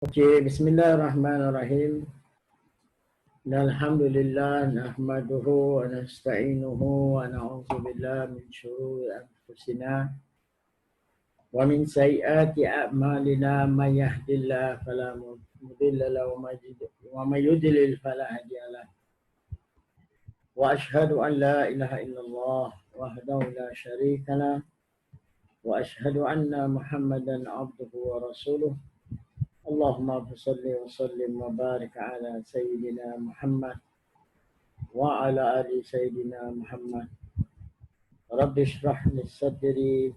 Okay, Bismillahirrahmanirrahim. Alhamdulillah, nahmaduhu wa nasta'inuhu wa na'udzu billahi min syururi anfusina wa min sayyiati a'malina may yahdihillahu fala mudilla lahu wa may yudlil fala hadiya lahu. Wa ashhadu an la ilaha illallah wahdahu la syarika lah wa ashhadu anna Muhammadan abduhu wa rasuluh. Allahumma salli wa sallim wa barik ala sayyidina Muhammad wa ala ali sayyidina Muhammad. Rabbi shrah li sadri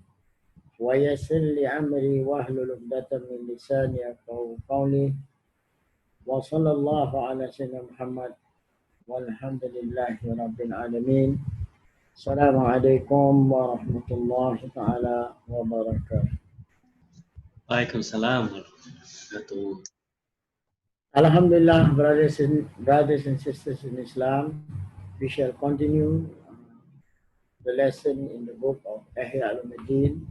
wa yassir li amri wa hlul 'uqdatam min lisani yafqahu qawli. Wa sallallahu ala sayyidina Muhammad walhamdulillahi rabbil alamin. Assalamualaikum warahmatullahi taala wabarakatuh. Waalaikumsalam warahmatullahi wabarakatuh. Alhamdulillah, brothers and sisters in Islam, we shall continue the lesson in the book of Ihya Ulum.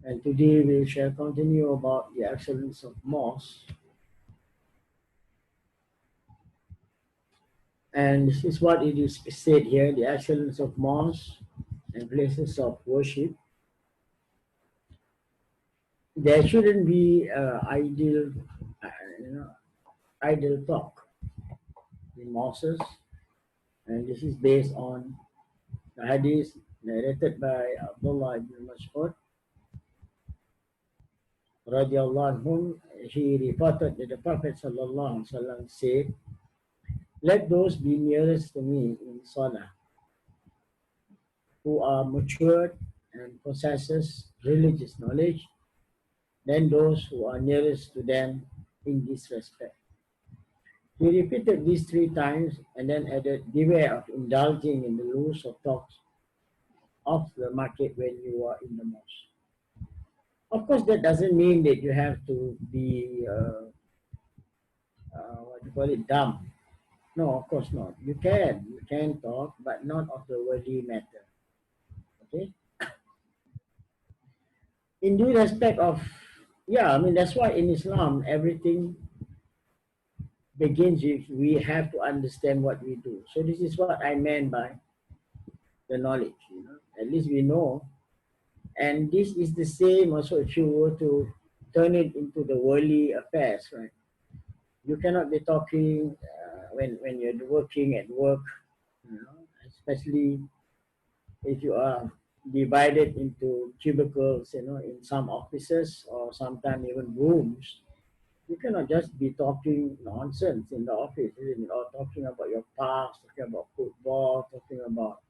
And today we shall continue about the excellence of mosque. And this is what it is said here, the excellence of mosques and places of worship. There shouldn't be idle talk in mosques. And this is based on the hadith narrated by Abdullah ibn Mas'ud radiallahu anhu. He reported that the Prophet sallallahu alaihi wasallam said, "Let those be nearest to me in Salah who are matured and possesses religious knowledge than those who are nearest to them in this respect." He repeated these 3 times and then added, "Beware of indulging in the loose of talks of the market when you are in the mosque." Of course, that doesn't mean that you have to be dumb. No, of course not. You can talk, but not of the worldly matter. Okay. In due respect of, that's why in Islam everything begins with we have to understand what we do. So this is what I meant by the knowledge. At least we know. And this is the same also if you were to turn it into the worldly affairs, right? You cannot be talking when you're working at work, especially if you are divided into cubicles, in some offices or sometimes even rooms. You cannot just be talking nonsense in the office, isn't it? Or talking about your past, talking about football, talking about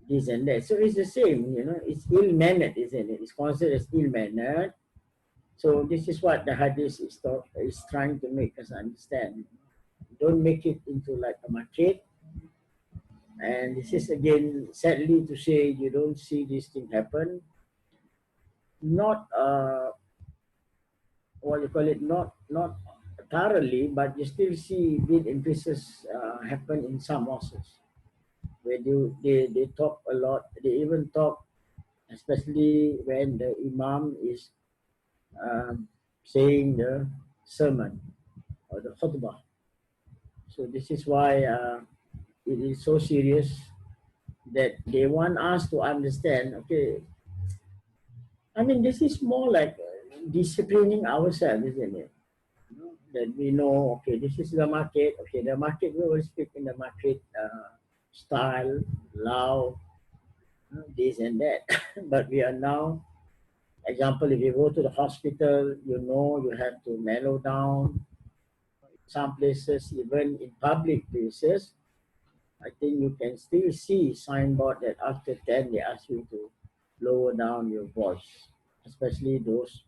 this and that. So it's the same, it's ill-mannered, isn't it? It's considered as ill-mannered. So this is what the hadith is trying to make us understand. Don't make it into like a market. And this is again, sadly to say, you don't see this thing happen. Not not thoroughly, but you still see big increases happen in some mosques where they talk a lot. They even talk, especially when the imam is saying the sermon or the khutbah. So this is why it is so serious that they want us to understand. Okay, this is more like disciplining ourselves, isn't it? That we know, okay, this is the market. Okay, the market, we will speak in the market style, loud, this and that. But we are now, example, if you go to the hospital, you have to mellow down. Some places, even in public places, I think you can still see signboard that after 10 they ask you to lower down your voice, especially those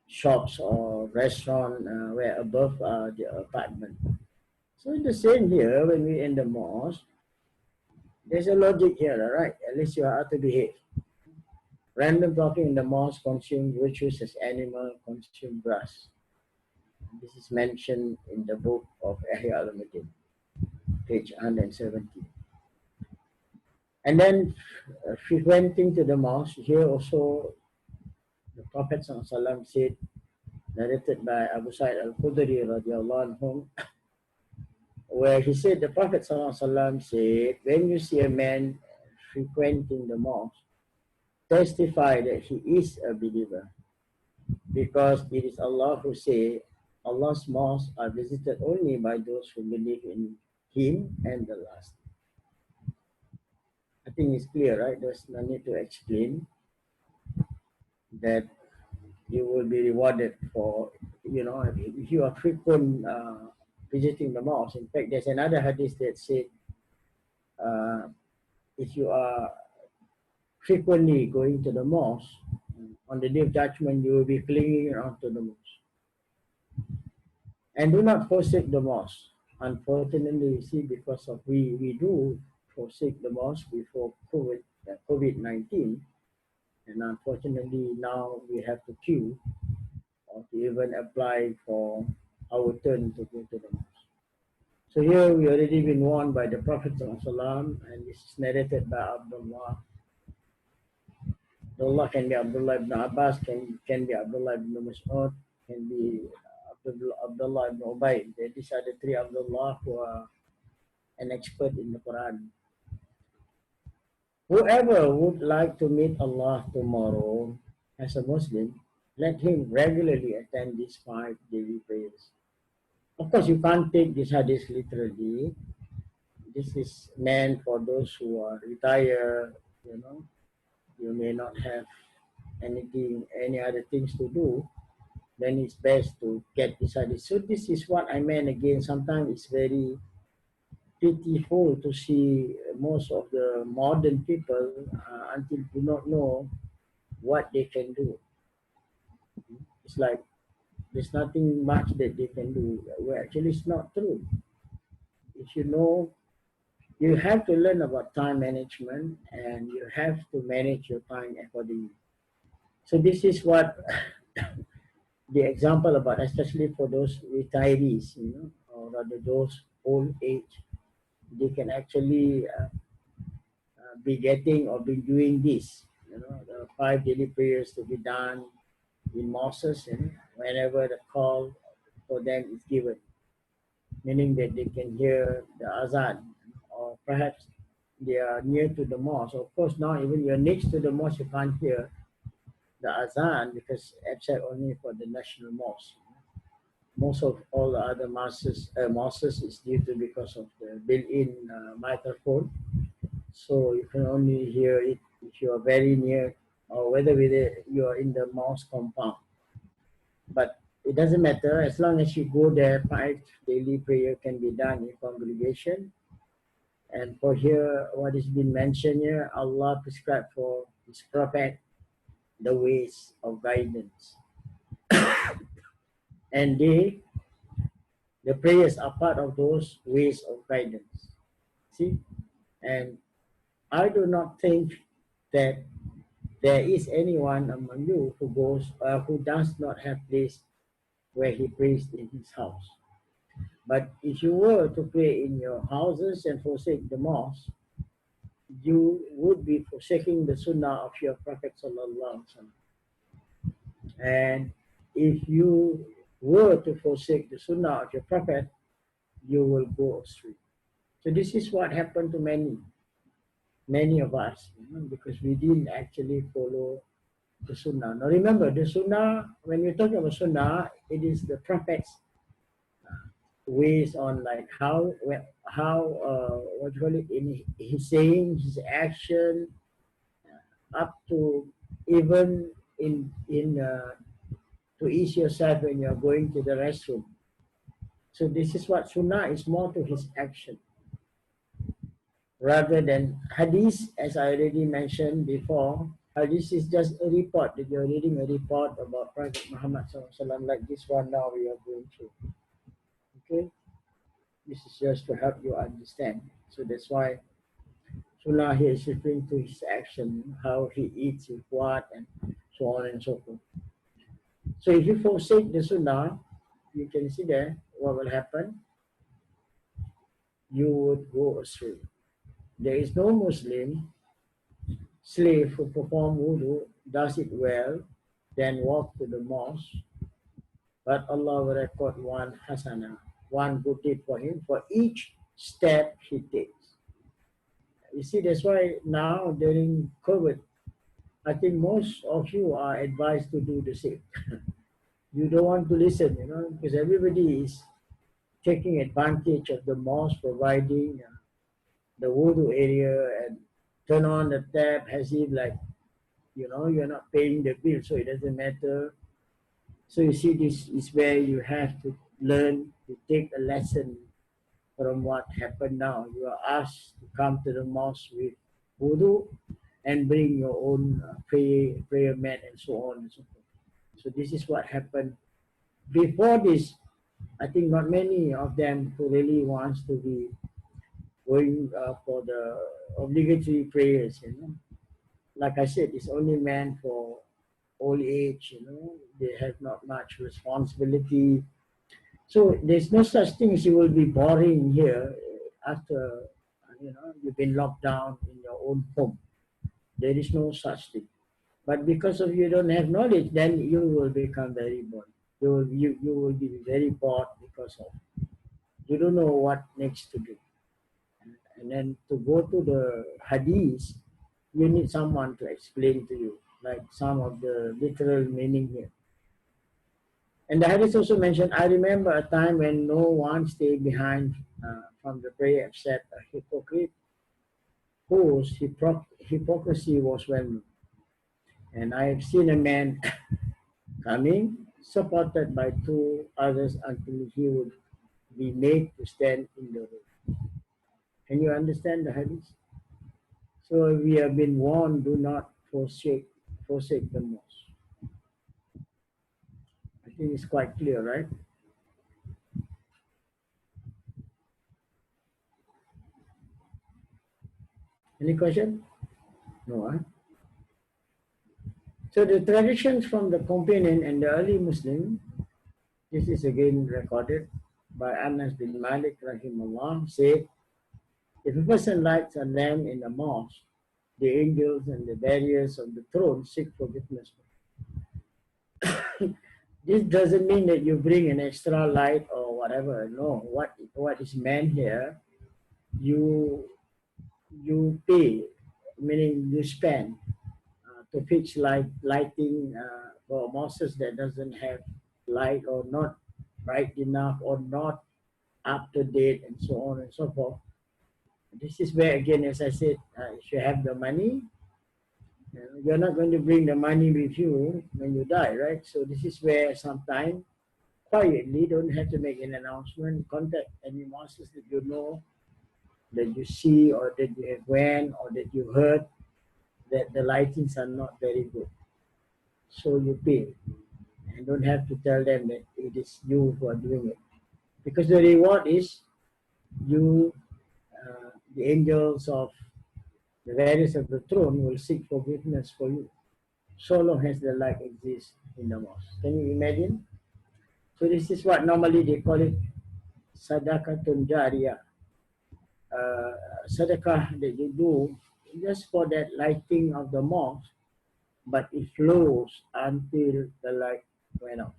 shops or restaurant where above the apartment. So the same here when we in the mosque, there's a logic here, right? At least you are to behave. Random talking in the mosque consume virtues as animal consume grass. This is mentioned in the book of Ihya Ulum, page 170. And then frequenting to the mosque, here also The Prophet ﷺ said, narrated by Abu Sa'id al-Khudri radiallahu anhu, where he said, the Prophet ﷺ said, when you see a man frequenting the mosque, testify that he is a believer, because it is Allah who say, Allah's mosques are visited only by those who believe in Him and the last. I think it's clear, right? There's no need to explain that you will be rewarded for, if you are frequent visiting the mosque. In fact, there's another hadith that said, uh, if you are frequently going to the mosque, on the day of judgment, you will be clinging around to the mosque. And do not forsake the mosque. Unfortunately, you see, because of we do forsake the mosque before COVID-19, and unfortunately now we have to queue or to even apply for our turn to go to the mosque. So here we already been warned by the Prophet ﷺ, and this is narrated by Abdullah. Abdullah can be Abdullah ibn Abbas, can be Abdullah ibn Mas'ud, can be Abdullah ibn Ubay. These are the three Abdullah who are an expert in the Quran. Whoever would like to meet Allah tomorrow as a Muslim, let him regularly attend these 5 daily prayers. Of course, you can't take this hadith literally. This is meant for those who are retired, you may not have any other things to do, then it's best to get this hadith. So this is what I meant again. Sometimes it's very pitiful to see most of the modern people until do not know what they can do. It's like there's nothing much that they can do. Well, actually, it's not true. If you know, you have to learn about time management, and you have to manage your time accordingly. So this is what the example about, especially for those retirees, or rather those old age, they can actually be getting or be doing this, the 5 daily prayers to be done in mosques, whenever the call for them is given, meaning that they can hear the azan, or perhaps they are near to the mosque. Of course, now even you're next to the mosque, you can't hear the azan because except only for the national mosque. Most of all the other mosques is due to because of the built-in microphone, so you can only hear it if you are very near, or whether you are in the mosque compound. But it doesn't matter, as long as you go there, 5 daily prayer can be done in congregation. And for here, what is been mentioned here, Allah prescribed for His Prophet the ways of guidance. And the prayers are part of those ways of guidance. See? And I do not think that there is anyone among you who does not have place where he prays in his house. But if you were to pray in your houses and forsake the mosque, you would be forsaking the sunnah of your Prophet sallallahu alaihi wasallam. And if you were to forsake the sunnah of your Prophet, you will go astray. So this is what happened to many of us, because we didn't actually follow the sunnah. Now remember, the sunnah, when we're talking about sunnah, it is the Prophet's ways on like how what you call it, in his saying, his action, up to even in to ease yourself when you're going to the restroom. So this is what sunnah is, more to his action rather than hadith. As I already mentioned before, hadith is just a report that you're reading, a report about Prophet Muhammad SAW, like this one now we are going through. Okay, this is just to help you understand. So that's why sunnah here is referring to his action, how he eats, with what, and so on and so forth. So if you forsake the sunnah, you can see there what will happen. You would go astray. There is no Muslim slave who perform wudu, does it well, then walk to the mosque, but Allah will record one hasana, one good deed for him for each step he takes. You see, that's why now during COVID, I think most of you are advised to do the same. You don't want to listen, because everybody is taking advantage of the mosque providing the wudu area and turn on the tap as if like, you're not paying the bill, so it doesn't matter. So you see, this is where you have to learn to take a lesson from what happened now. You are asked to come to the mosque with wudu and bring your own prayer mat and so on and so forth. So this is what happened. Before this, I think not many of them who really wants to be going for the obligatory prayers. Like I said, it's only meant for old age. They have not much responsibility. So there's no such thing as you will be boring here after you've been locked down in your own home. There is no such thing. But because of you don't have knowledge, then you will become very bored. You will be very bored because of you don't know what next to do. And then to go to the hadith, you need someone to explain to you, like some of the literal meaning here. And the hadith also mentioned, I remember a time when no one stayed behind from the prayer except a hypocrite whose hypocrisy was well known. And I have seen a man coming, supported by two others until he would be made to stand in the road. Can you understand the hadith? So we have been warned, do not forsake the mosque. I think it's quite clear, right? Any question? No, huh? So the traditions from the companion and the early Muslim, this is again recorded by Anas bin Malik rahimahullah, said, if a person lights a lamp in the mosque, the angels and the barriers of the throne seek forgiveness. This doesn't mean that you bring an extra light or whatever. No, what is meant here, you pay, meaning you spend to fix lighting for mosques that doesn't have light or not bright enough or not up to date and so on and so forth. This is where again, as I said, if you have the money, you're not going to bring the money with you when you die, right? So this is where sometimes quietly, don't have to make an announcement, contact any mosques that you know, that you see or that you have went or that you heard that the lightings are not very good. So you pay and don't have to tell them that it is you who are doing it. Because the reward is you, the angels of the various of the throne will seek forgiveness for you. So long as the light exists in the mosque. Can you imagine? So this is what normally they call it sadaqatun jariyah. Sadaqah that you do just for that lighting of the mosque, but it flows until the light went off.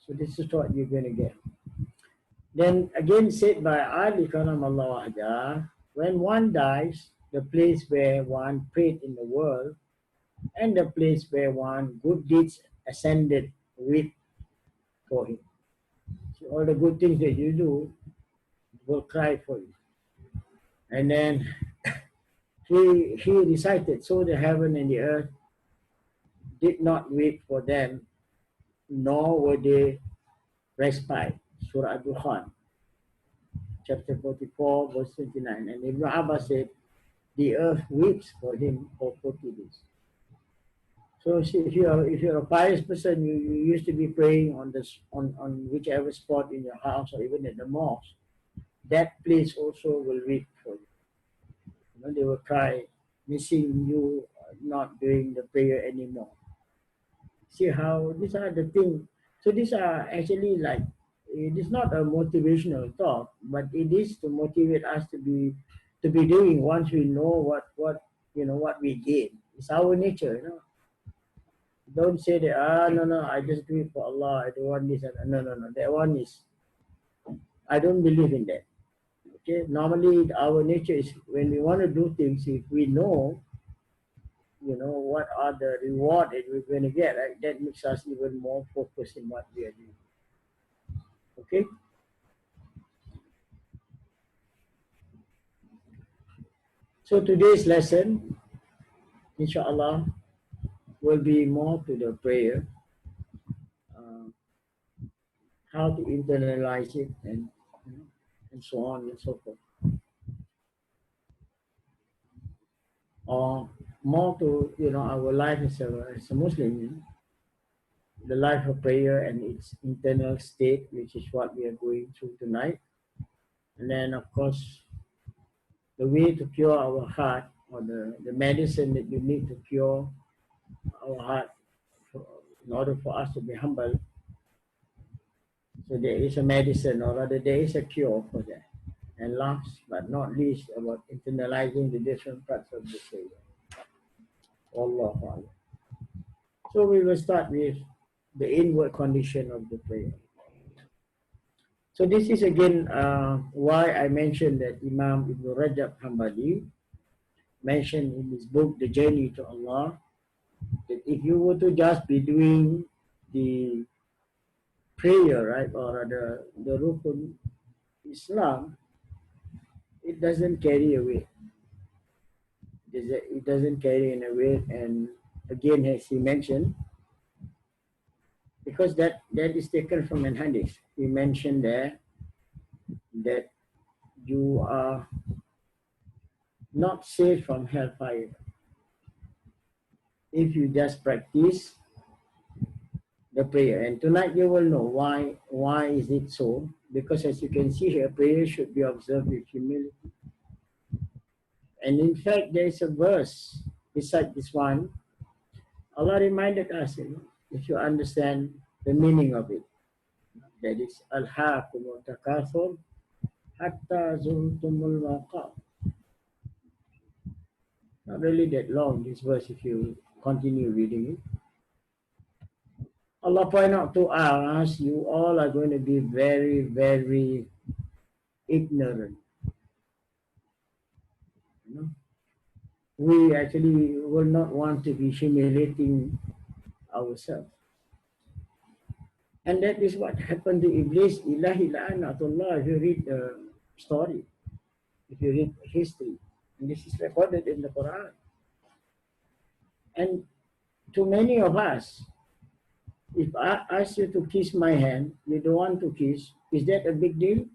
So this is what you're going to get. Then again said by Ali Karamallahu Wahdah, when one dies, the place where one prayed in the world and the place where one good deeds ascended with for him. So all the good things that you do will cry for you. And then he recited, so the heaven and the earth did not wait for them, nor were they respite. Surah Al-Dukhan, chapter 44, verse 29. And Ibn Abbas said, the earth weeps for him for 40 days. So see, if you're a pious person, you used to be praying on whichever spot in your house or even at the mosque, that place also will weep for you. They will cry, missing you, not doing the prayer anymore. See how these are the things. So these are actually like, it is not a motivational talk, but it is to motivate us to be doing once we know what we gain. It's our nature. Don't say that, no, I just do it for Allah. I don't want this. No. That one is, I don't believe in that. Okay. Normally, our nature is when we want to do things, if we know, what are the reward that we're going to get, right? That makes us even more focused in what we are doing. Okay. So today's lesson, inshallah, will be more to the prayer, uh, how to internalize it, and so on and so forth. Or more to our life as a Muslim, the life of prayer and its internal state, which is what we are going through tonight. And then, of course, the way to cure our heart, or the medicine that you need to cure our heart in order for us to be humble. So there is a medicine, or rather there is a cure for that. And last but not least, about internalizing the different parts of the prayer. Allahu Akbar. So we will start with the inward condition of the prayer. So this is again why I mentioned that Imam Ibn Rajab Hanbali mentioned in his book, The Journey to Allah, that if you were to just be doing the prayer, right, or the Rukun Islam, it doesn't carry a weight. It doesn't carry in a weight, and again, as he mentioned, because that is taken from an hadith. He mentioned there that you are not safe from hellfire if you just practice the prayer. And tonight you will know why is it so, because as you can see here, prayer should be observed with humility. And in fact, there is a verse beside this one. Allah reminded us, if you understand the meaning of it, that is Alhaakumut Takathur Hatta Zurtumul Maqam. Not really that long, this verse, if you continue reading it. Allah point out to us, you all are going to be very, very ignorant. We actually will not want to be humiliating ourselves. And that is what happened to Iblis. Ilahi la'anatullah, if you read the story, if you read history, and this is recorded in the Quran. And to many of us, if I ask you to kiss my hand, you don't want to kiss, is that a big deal?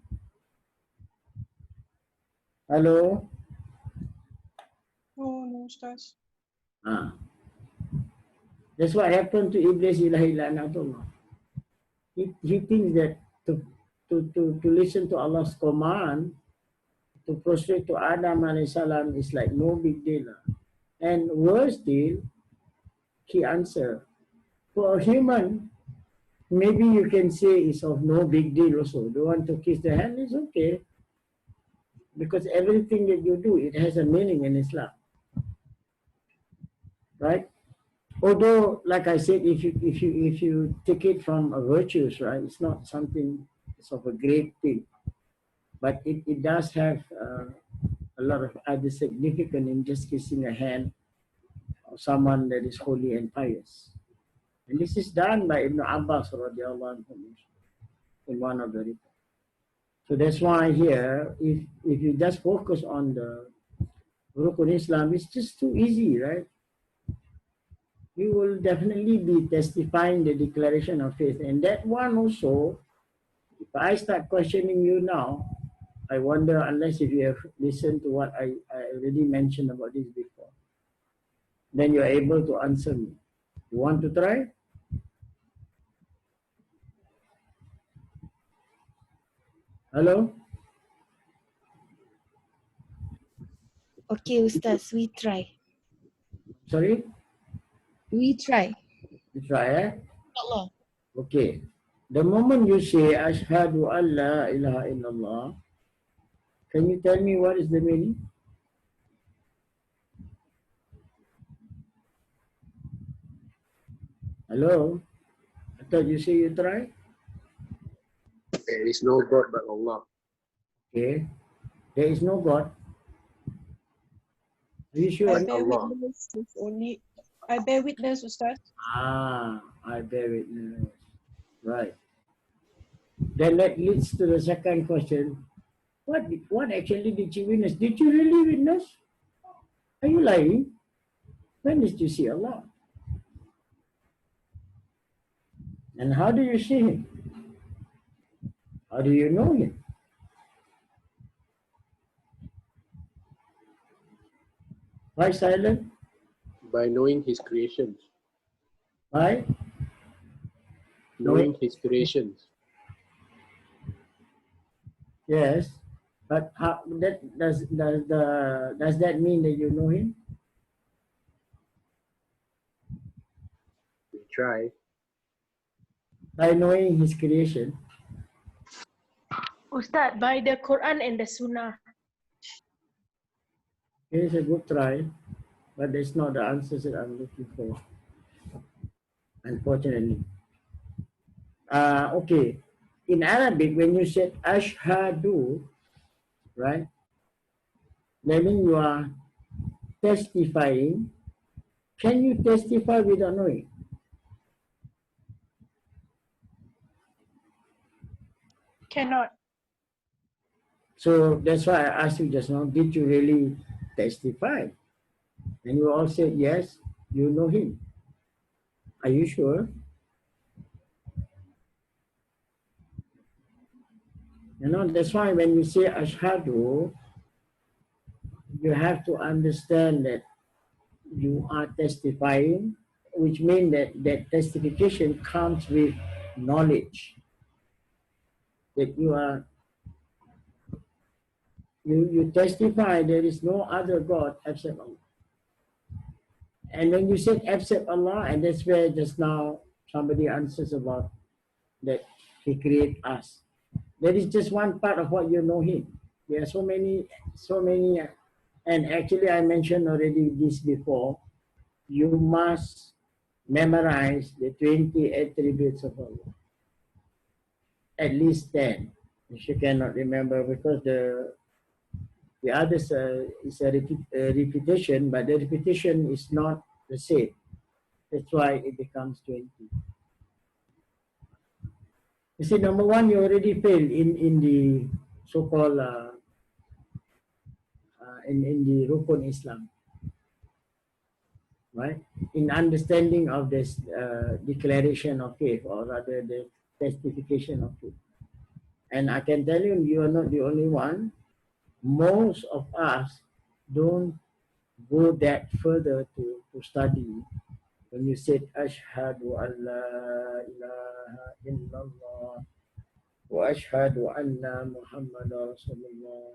Hello? Oh, no, Ustaz. That's what happened to Iblis ilahi la'natullah. He thinks that to listen to Allah's command, to prostrate to Adam alayhi salam is like no big deal. And worse still, he answered, for a human, maybe you can say it's of no big deal also. Don't want to kiss the hand, it's okay. Because everything that you do, it has a meaning in Islam. Right? Although, like I said, if you take it from a virtues, right, it's not something it's of a great thing. But it does have a lot of other significance in just kissing a hand of someone that is holy and pious. And this is done by Ibn Abbas radiallahu anhu in one of the reports. So that's why here, if you just focus on the Rukun Islam, it's just too easy, right? You will definitely be testifying the declaration of faith. And that one also, if I start questioning you now, I wonder, unless if you have listened to what I already mentioned about this before, then you're able to answer me. You want to try? Hello? Okay, Ustaz, we try. Sorry? We try. You try, eh? Allah. Okay. The moment you say, Ashhadu an la ilaha illallah, can you tell me what is the meaning? Hello? I thought you say you try. There is no God but Allah. Okay. There is no God. Are you I sure? But bear Allah. witness with only. I bear witness, Ustaz. I bear witness. Right. Then that leads to the second question. What actually did you witness? Did you really witness? Are you lying? When did you see Allah? And how do you see Him? How do you know Him? Why silent? By knowing His creations. Why? Knowing? Knowing His creations. Yes. But how that does that mean that you know Him? We try. By knowing His creation? Ustaz, by the Quran and the Sunnah. It is a good try, but that's not the answers that I'm looking for, unfortunately. Okay. In Arabic, when you said ashhadu, right, that means you are testifying. Can you testify without knowing? Cannot. So that's why I asked you just now, did you really testify? And you all said, yes, you know him. Are you sure? You know, that's why when you say ashhadu, you have to understand that you are testifying, which means that that testification comes with knowledge. That you testify there is no other God except Allah. And when you said except Allah, and that's where just now somebody answers about that He created us. That is just one part of what you know Him. There are so many, and actually I mentioned already this before. You must memorize the 20 attributes of Allah. At least 10. If you cannot remember, because the others is a repetition, but the repetition is not the same. That's why it becomes 20. You see, number one, you already failed in the so-called in the Rukun Islam, right? In understanding of this declaration of faith, or rather the testification of faith. And I can tell you, you are not the only one. Most of us don't go that further to study. When you said Ashhadu an la ilaha illallah wa ashhadu anna Muhammad Rasulullah.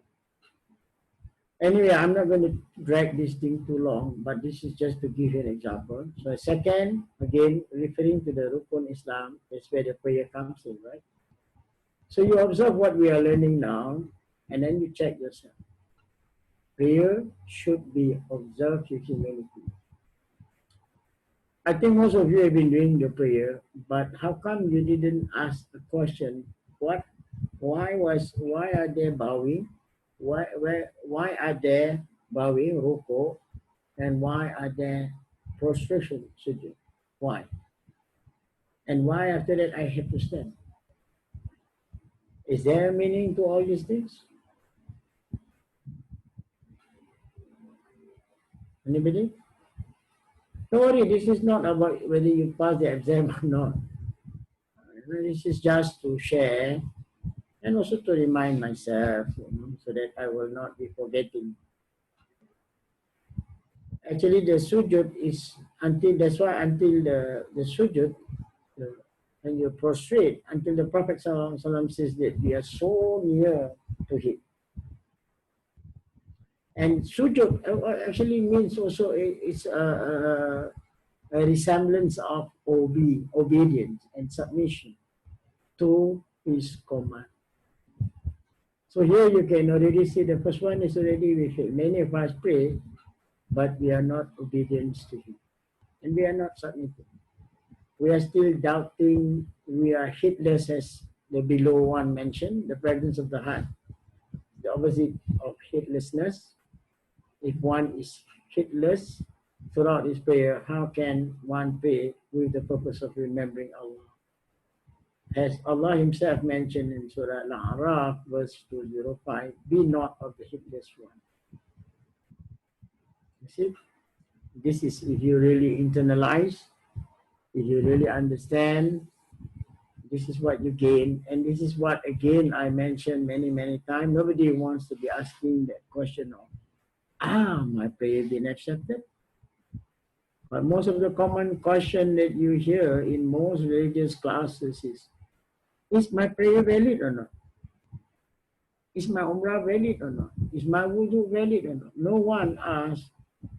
Anyway, I'm not going to drag this thing too long, but this is just to give you an example. So second, again, referring to the Rukun Islam, that's where the prayer comes in, right? So you observe what we are learning now, and then you check yourself. Prayer should be observed with humility. I think most of you have been doing the prayer, but how come you didn't ask the question? Why are they bowing? Why are they bowing, ruko, and why are they prostration, sujud? Why? And why after that I have to stand? Is there a meaning to all these things? Anybody? Don't worry, this is not about whether you pass the exam or not. This is just to share and also to remind myself, so that I will not be forgetting. Actually, the sujud is that's why until the sujud, when you prostrate, until the Prophet ﷺ says that we are so near to him. And sujud actually means also it's a resemblance of obedience and submission to his command. So here you can already see the first one is already with him. Many of us pray, but we are not obedient to him. And we are not submitting. we are still doubting, we are hitless as the below one mentioned, the presence of the heart, the opposite of hitlessness. If one is hitless throughout his prayer, how can one pray with the purpose of remembering Allah? As Allah Himself mentioned in Surah Al-A'raf, verse 205, be not of the hitless one. You see, this is if you really internalize, if you really understand, this is what you gain. And this is what, again, I mentioned many times. Nobody wants to be asking that question of, my prayer been accepted? But most of the common question that you hear in most religious classes is my prayer valid or not? Is my umrah valid or not? Is my wudu valid or not? No one asks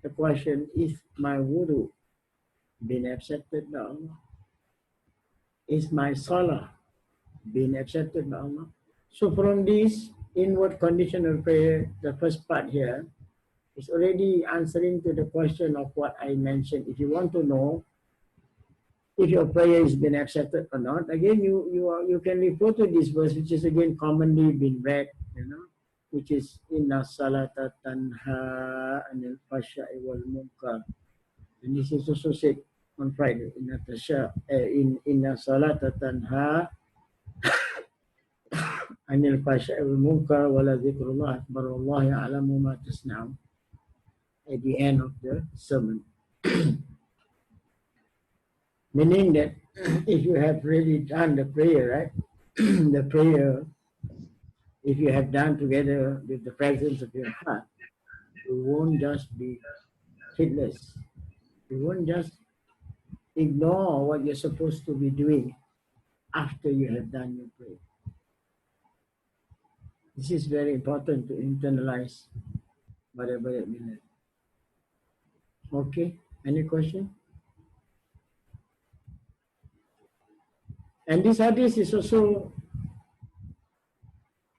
the question, is my wudu been accepted by Allah? Is my salah been accepted by Allah? So from this inward conditional prayer, the first part here is already answering to the question of what I mentioned. If you want to know if your prayer has been accepted or not, again, you can refer to this verse, which is again commonly been read, which is inna salata tanha anil fashai wal munkar. And this is also said on Friday, inna salata tanha anil fashai wal munkar wala dhikrullah akbar wallahi a'lamu ma tasna'un, at the end of the sermon. Meaning that if you have really done the prayer, right? The prayer, if you have done together with the presence of your heart, you won't just be hitless. You won't just ignore what you're supposed to be doing after you have done your prayer. This is very important to internalize whatever it means. Okay, any question? And this hadith is also,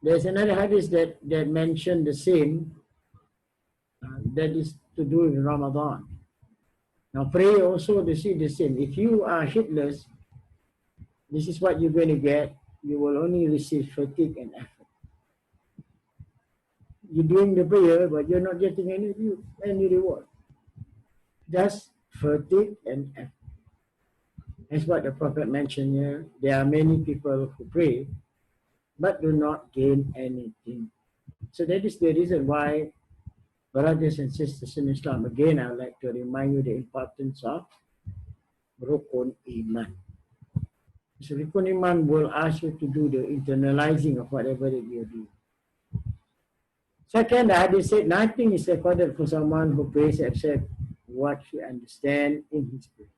there's another hadith that mentioned the same, that is to do with Ramadan. Now prayer also to see the same. If you are hitless, this is what you're going to get. You will only receive fatigue and effort. You're doing the prayer, but you're not getting any reward. Just fatigue and effort. That's what the Prophet mentioned here. There are many people who pray, but do not gain anything. So that is the reason why, brothers and sisters in Islam, again, I would like to remind you the importance of Rukun Iman. So Rukun Iman will ask you to do the internalizing of whatever that you do. Second, the hadith said, nothing is recorded for someone who prays except what he understands in his prayer.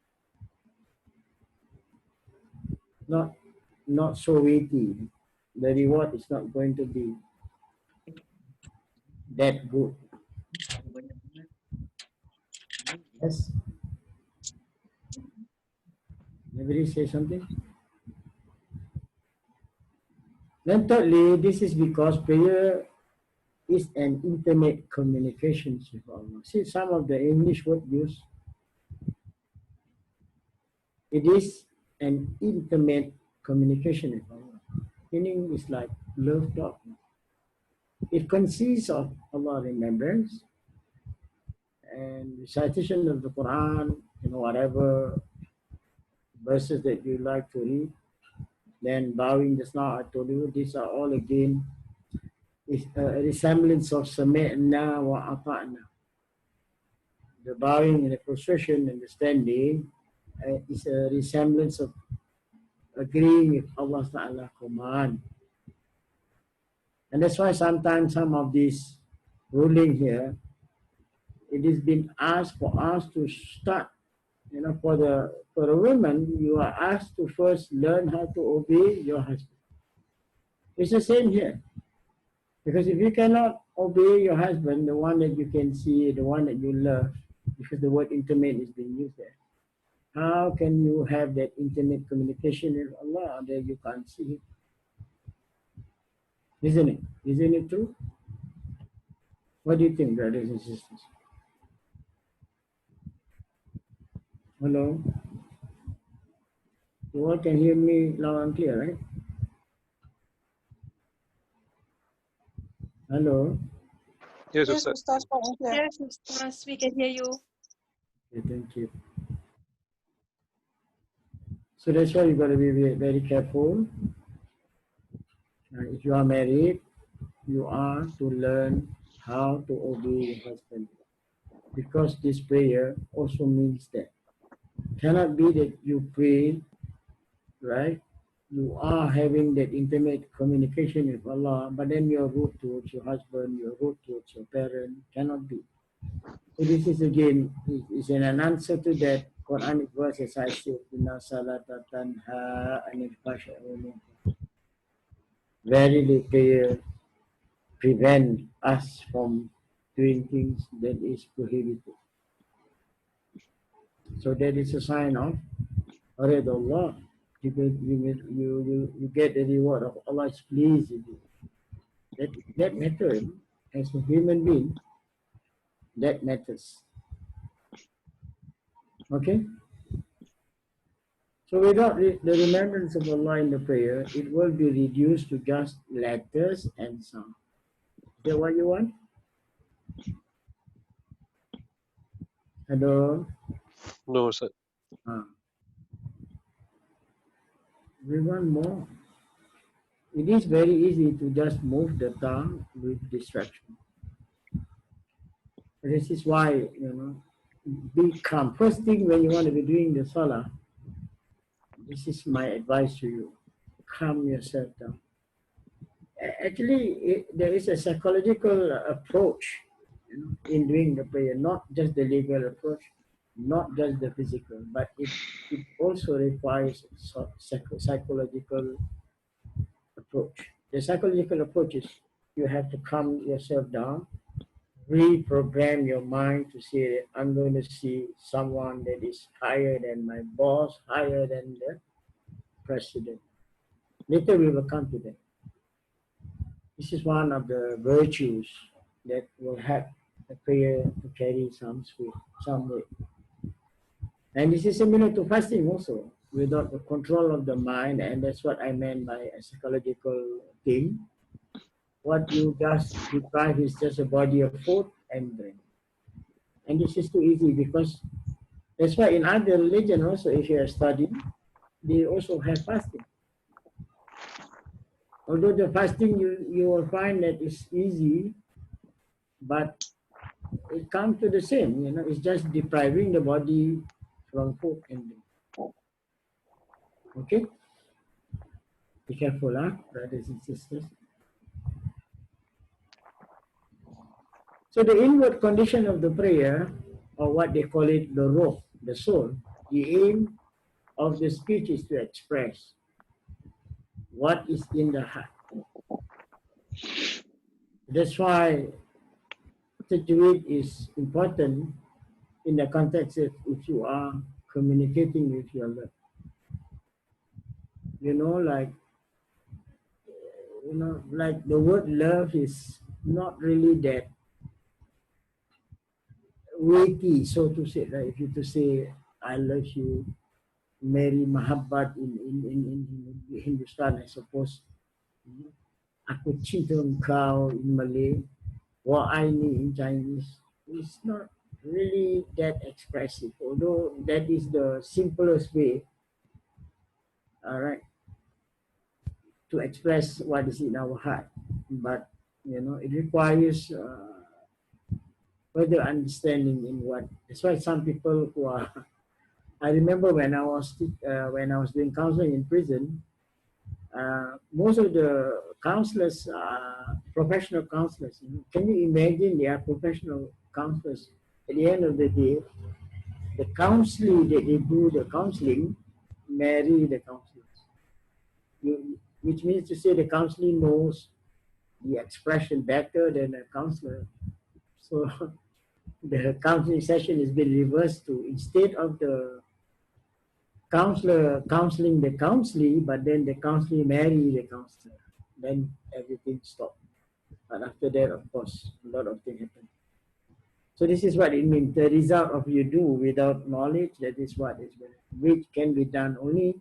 Not so weighty. The reward is not going to be that good. Yes? Everybody say something? Then thirdly, this is because prayer is an intimate communication with Allah. See some of the English word used. It is an intimate communication with Allah. Meaning it's like love talk. It consists of Allah remembrance and recitation of the Quran, whatever verses that you like to read. Then bowing, just now I told you, these are all again is a resemblance of sami'na wa ata'na. The bowing and the prostration and the standing is a resemblance of agreeing with Allah's Ta'ala command. And that's why sometimes some of these ruling here, it has been asked for us to start, for the women, you are asked to first learn how to obey your husband. It's the same here. Because if you cannot obey your husband, the one that you can see, the one that you love, because the word intimate is being used there, how can you have that intimate communication with Allah that you can't see him? Isn't it? Isn't it true? What do you think, brothers and sisters? Hello? You all can hear me loud and clear, right? Hello. Yes, Yes, Ustaz. Ustaz, loud and clear. Yes, Ustaz, we can hear you. Okay, thank you. So that's why you got to be very careful. If you are married, you are to learn how to obey your husband, because this prayer also means that cannot be that you pray, right? You are having that intimate communication with Allah, but then you're rude towards your husband, you're rude towards your parent. Cannot be. So this is again is an answer to that Quranic verse, as I said, Inna salata tanha anil fahsha'i wal munkar. Verily prayer prevent us from doing things that is prohibited. So that is a sign of Allah. You get the reward of Allah is pleased with you. That matters. As a human being, that matters. Okay? So without the remembrance of Allah in the prayer, it will be reduced to just letters and sound. Is that what you want? Hello? No, Ustaz. Ah. We want more. It is very easy to just move the tongue with distraction. This is why, be calm. First thing when you want to be doing the salah, this is my advice to you. Calm yourself down. Actually, there is a psychological approach in doing the prayer, not just the legal approach, not just the physical, but it also requires psychological approach. The psychological approach is you have to calm yourself down, reprogram your mind to say that I'm going to see someone that is higher than my boss, higher than the president. Later we will come to that. This is one of the virtues that will help the prayer to carry some weight. And this is similar to fasting also, without the control of the mind, and that's what I meant by a psychological thing. What you just deprive is just a body of food and drink. And this is too easy because that's why in other religion also, if you are studying, they also have fasting. Although the fasting you will find that it's easy, but it comes to the same, it's just depriving the body from food and drink. Okay? Be careful, brothers and sisters. So the inward condition of the prayer, or what they call it, the ruh, the soul, the aim of the speech is to express what is in the heart. That's why tajweed is important in the context of if you are communicating with your Lord. Like the word love is not really that weighty, so to say, right? If you to say I love you, Mary Mahabbat in Hindustan, I suppose. Aku cinta engkau in Malay, wa aini in Chinese. It's not really that expressive, although that is the simplest way, all right, to express what is in our heart. But it requires further understanding in what. That's why some people who are. I remember when I was doing counseling in prison. Most of the counselors are professional counselors. Can you imagine they are professional counselors? At the end of the day, the counseling that they do, the counseling, marry the counselors. Which means to say the counseling knows the expression better than a counselor. So the counseling session has been reversed to, instead of the counselor counseling the counselee, but then the counselee marry the counselor. Then everything stopped. But after that, of course, a lot of things happen. So this is what it means. The result of you do without knowledge, that is what is, which can be done only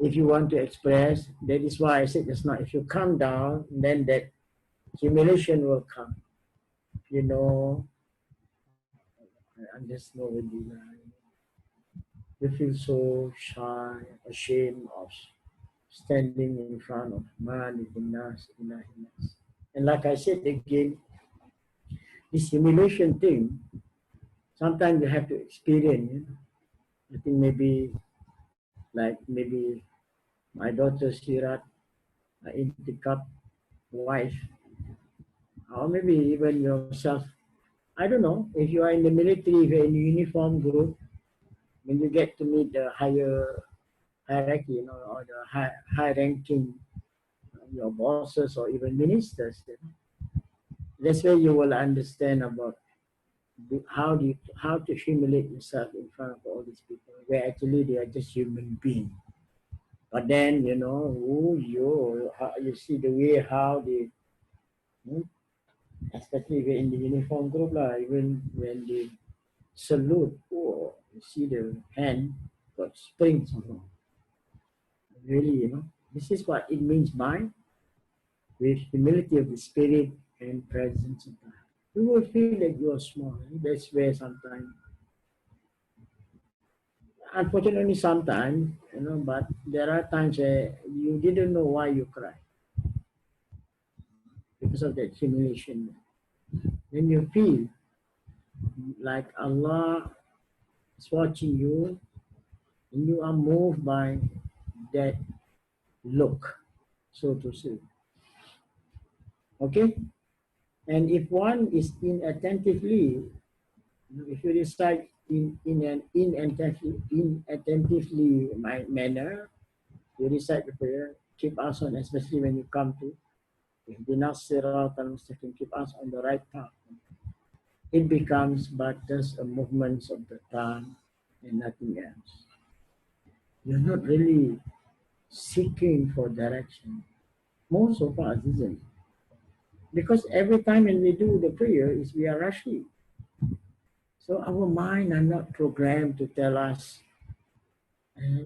if you want to express, that is why I said just now, if you calm down, then that humiliation will come. You know, I'm just not really you feel so shy, ashamed of standing in front of man in nas. And like I said again, this humiliation thing, sometimes you have to experience. You know? I think maybe my daughter Sirat, Intikab wife, or maybe even yourself. I don't know if you are in the military, if you're in a uniform group, when you get to meet the higher hierarchy, you know, or the high ranking, your bosses or even ministers, you know, that's where you will understand about how to humiliate yourself in front of all these people, where actually they are just human beings. But then you know, you see the way how they, hmm, especially if you're in the uniform group, even when they salute, oh, you see the hand got springs on it. Really, you know, this is what it means by with humility of the spirit and presence of God. You will feel that you are small. That's where sometimes, unfortunately, sometimes, you know, but there are times where you didn't know why you cry because of that humiliation. When you feel like Allah is watching you and you are moved by that look, so to say. Okay? And if one is inattentively, if you recite in an inattentively manner, you recite the prayer, keep us on, especially when you come to Ihdinas siratal mustaqim, keep us on the right path. It becomes but just a movement of the tongue and nothing else. You're not really seeking for direction. Most of us isn't. Because every time when we do the prayer is we are rushing. So our mind are not programmed to tell us, I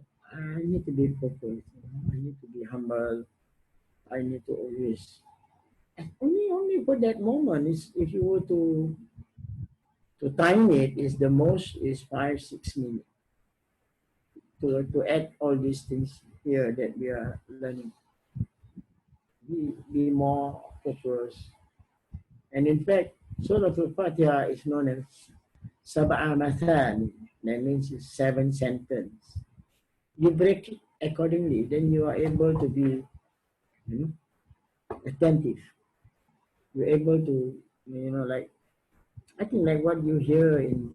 need to be focused, you know? I need to be humble, I need to always. Only for that moment is if you were to time it is the most is 5-6 minutes to add all these things here that we are learning. Be more focused. And in fact, Surah Al-Fatiha is known as Sab'a Mathan. That means it's 7 sentences. You break it accordingly, then you are able to be, you know, attentive. You're able to, you know, like, I think like what you hear in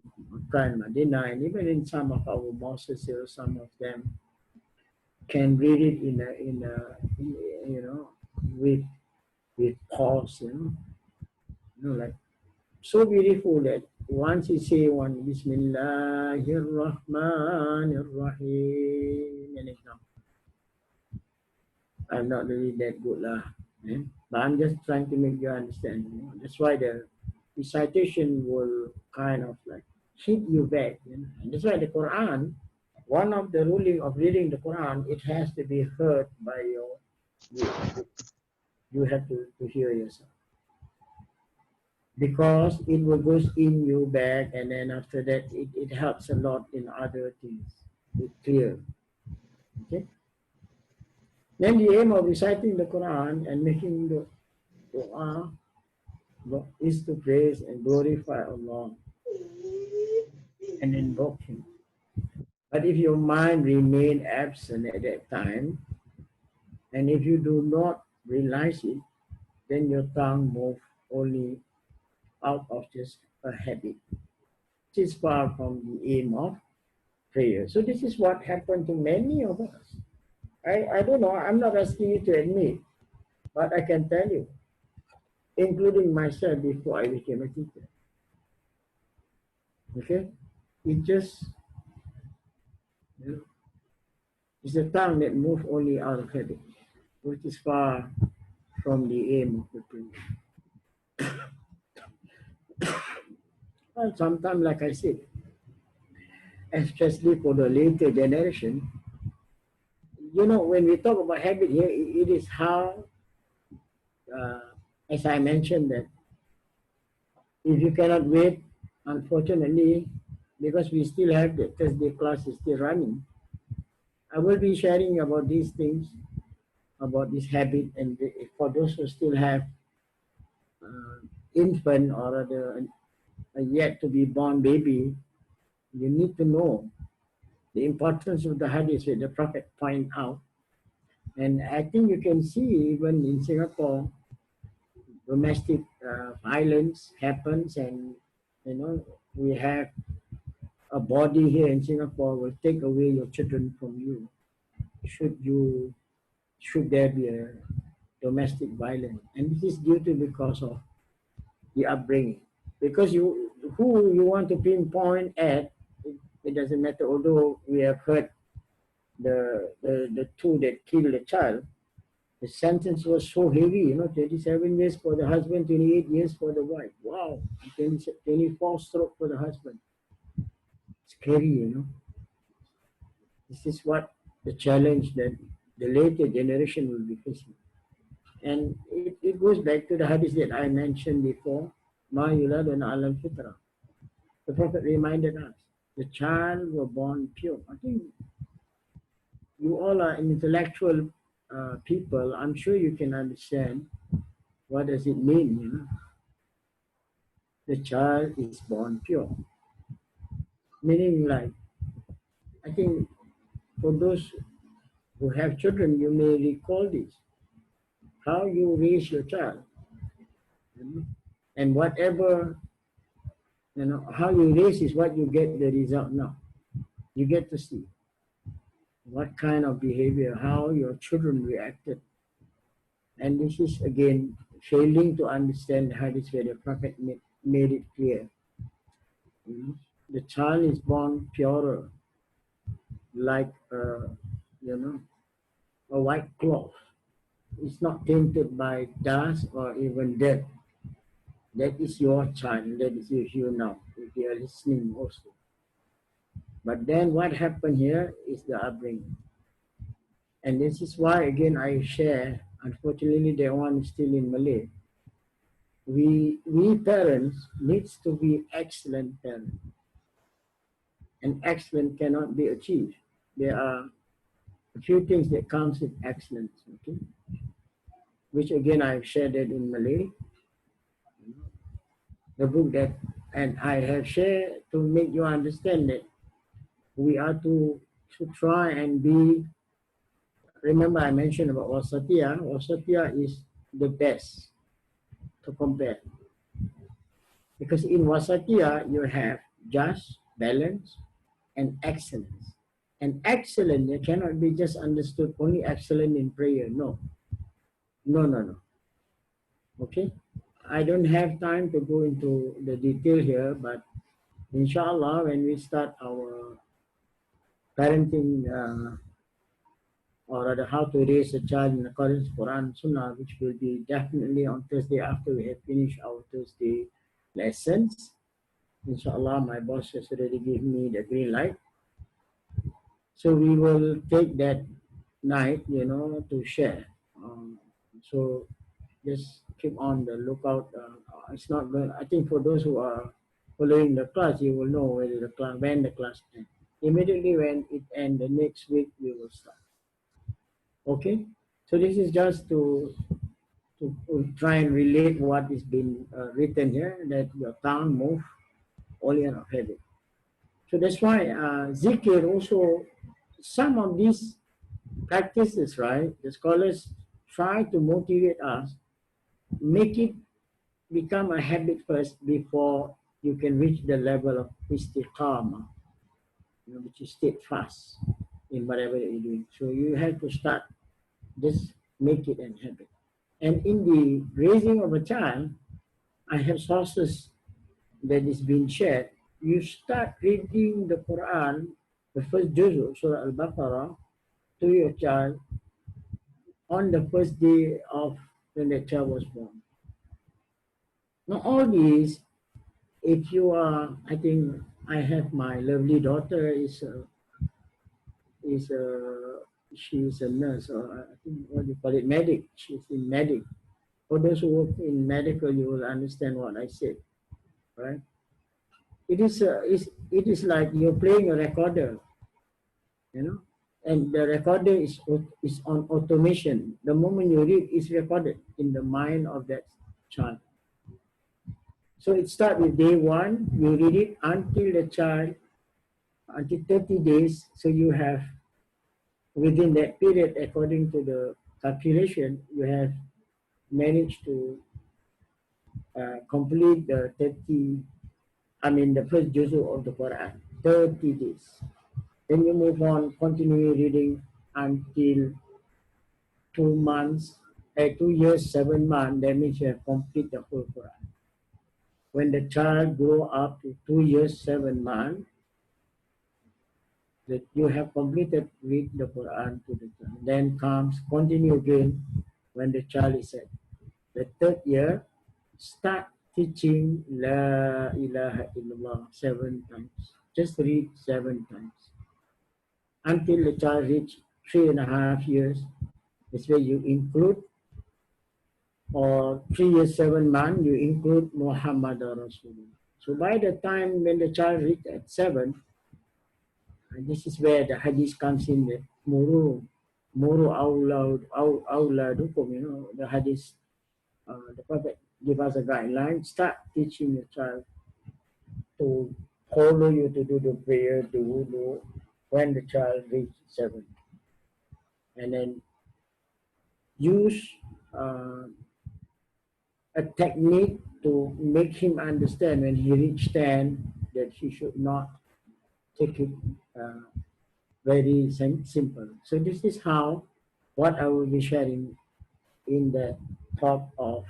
Quran, Medina, and even in some of our mosques here, some of them can read it you know, with pause, you know, like so beautiful that once you say one Bismillahir Rahmanir Rahim, and example. I'm not really that good lah, but I'm just trying to make you understand. You know? That's why the recitation will kind of like hit you back. You know? And that's why the Quran, one of the ruling of reading the Quran, it has to be heard by your ears. You have to hear yourself. Because it will goes in you back, and then after that it helps a lot in other things. It's clear. Okay. Then the aim of reciting the Quran and making the dua is to praise and glorify Allah and invoke Him. But if your mind remain absent at that time, and if you do not realize it, then your tongue move only out of just a habit, which is far from the aim of prayer. So this is what happened to many of us. I don't know, I'm not asking you to admit, but I can tell you, including myself before I became a teacher. Okay? It just, you know, it's the tongue that moves only out of habit, which is far from the aim of the prayer. Well, sometimes, like I said, especially for the later generation, when we talk about habit here, it is how, uh, as I mentioned, that if you cannot wait, unfortunately, because we still have the Thursday class is still running, I will be sharing about these things, about this habit, and for those who still have uh, infant or a yet to be born baby, you need to know the importance of the hadith that the Prophet point out. And I think you can see even in Singapore, domestic violence happens, and we have a body here in Singapore will take away your children from you. Should there be a domestic violence, and this is due to because of the upbringing. Because who you want to pinpoint at, it doesn't matter. Although we have heard the two that killed the child, the sentence was so heavy, 27 years for the husband, 28 years for the wife. Wow, 24 stroke for the husband. Scary. This is what the challenge that the later generation will be facing. And it goes back to the hadith that I mentioned before, Ma yuladun alam fitra. The Prophet reminded us, the child were born pure. I think you all are intellectual people. I'm sure you can understand what does it mean. The child is born pure. Meaning, like, I think for those who have children, you may recall this. How you raise your child. And whatever, how you raise is what you get the result now. You get to see what kind of behavior, how your children reacted. And this is again failing to understand how this way the Prophet made it clear. The child is born purer, like a white cloth. It's not tainted by dust or even dirt. That is your child. That is you now, if you are listening also. But then what happened here is the upbringing. And this is why, again, I share, unfortunately, that one is still in Malay. We parents needs to be excellent parents. And excellent cannot be achieved. There are a few things that comes with excellence, okay? Which again I've shared it in Malay. The book that, and I have shared to make you understand that we are to try and be. Remember I mentioned about Wasatiyah. Wasatiyah is the best to compare. Because in Wasatiyah you have just, balance, and excellence. And excellent, it cannot be just understood only excellent in prayer. No. No. Okay? I don't have time to go into the detail here, but inshallah, when we start our parenting, or rather how to raise a child in accordance with Quran and Sunnah, which will be definitely on Thursday after we have finished our Thursday lessons. Inshallah, my boss has already given me the green light. So we will take that night, to share. So just keep on the lookout. It's not going. I think for those who are following the class, you will know whether when the class ends. Immediately when it ends, the next week we will start. Okay. So this is just to try and relate what is being written here. That your tongue move only out of habit. So that's why zikr also, some of these practices, right? The scholars try to motivate us, make it become a habit first before you can reach the level of istiqamah, which is steadfast in whatever you're doing. So you have to start, just make it a habit. And in the raising of a child, I have sources that is being shared. You start reading the Quran, the first juz, Surah Al-Baqarah, to your child on the first day of when the child was born. Now all these, if you are, I think I have my lovely daughter is she's a nurse, or I think what do you call it, medic. She's in medic. For those who work in medical, you will understand what I said, right? It is like you're playing a recorder, you know, and the recorder is on automation. The moment you read, it's recorded in the mind of that child. So it starts with day one. You read it until the child until 30 days. So you have within that period, according to the calculation, you have managed to complete the 30. I mean, the first juzu of the Quran, 30 days. Then you move on, continue reading until 2 months, 2 years, 7 months. That means you have complete the whole Quran. When the child grow up to 2 years, 7 months, that you have completed read the Quran to the child. Then comes continue again when the child is at the third year, start teaching La ilaha illallah 7 times. Just read 7 times until the child reach 3.5 years. This way you include, or 3 years 7 months you include Muhammad Rasulullah. So by the time when the child reach at 7, this is where the hadith comes in. The muru awladukum, the hadith. The Prophet give us a guideline. Start teaching your child to follow you to do the prayer, the wudu, when the child reaches 7. And then use a technique to make him understand when he reaches 10 that he should not take it very simple. So this is what I will be sharing in the talk of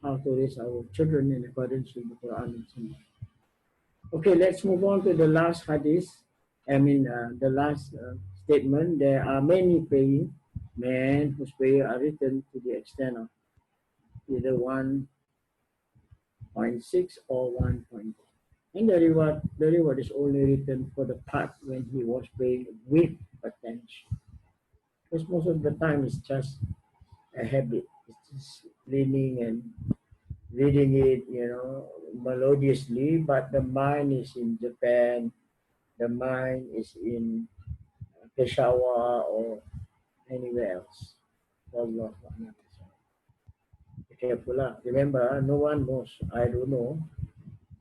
how to raise our children in accordance with the Quran and Sunnah. Okay, let's move on to the last hadith. The last statement. There are many praying men whose prayer are written to the extent of either 1.6 or 1. And the reward is only written for the part when he was praying with attention. Because most of the time it's just a habit. It's just leaning and reading it, melodiously, but the mind is in Japan, the mind is in Peshawar or anywhere else. Allah. Be careful. Remember, no one knows. I don't know.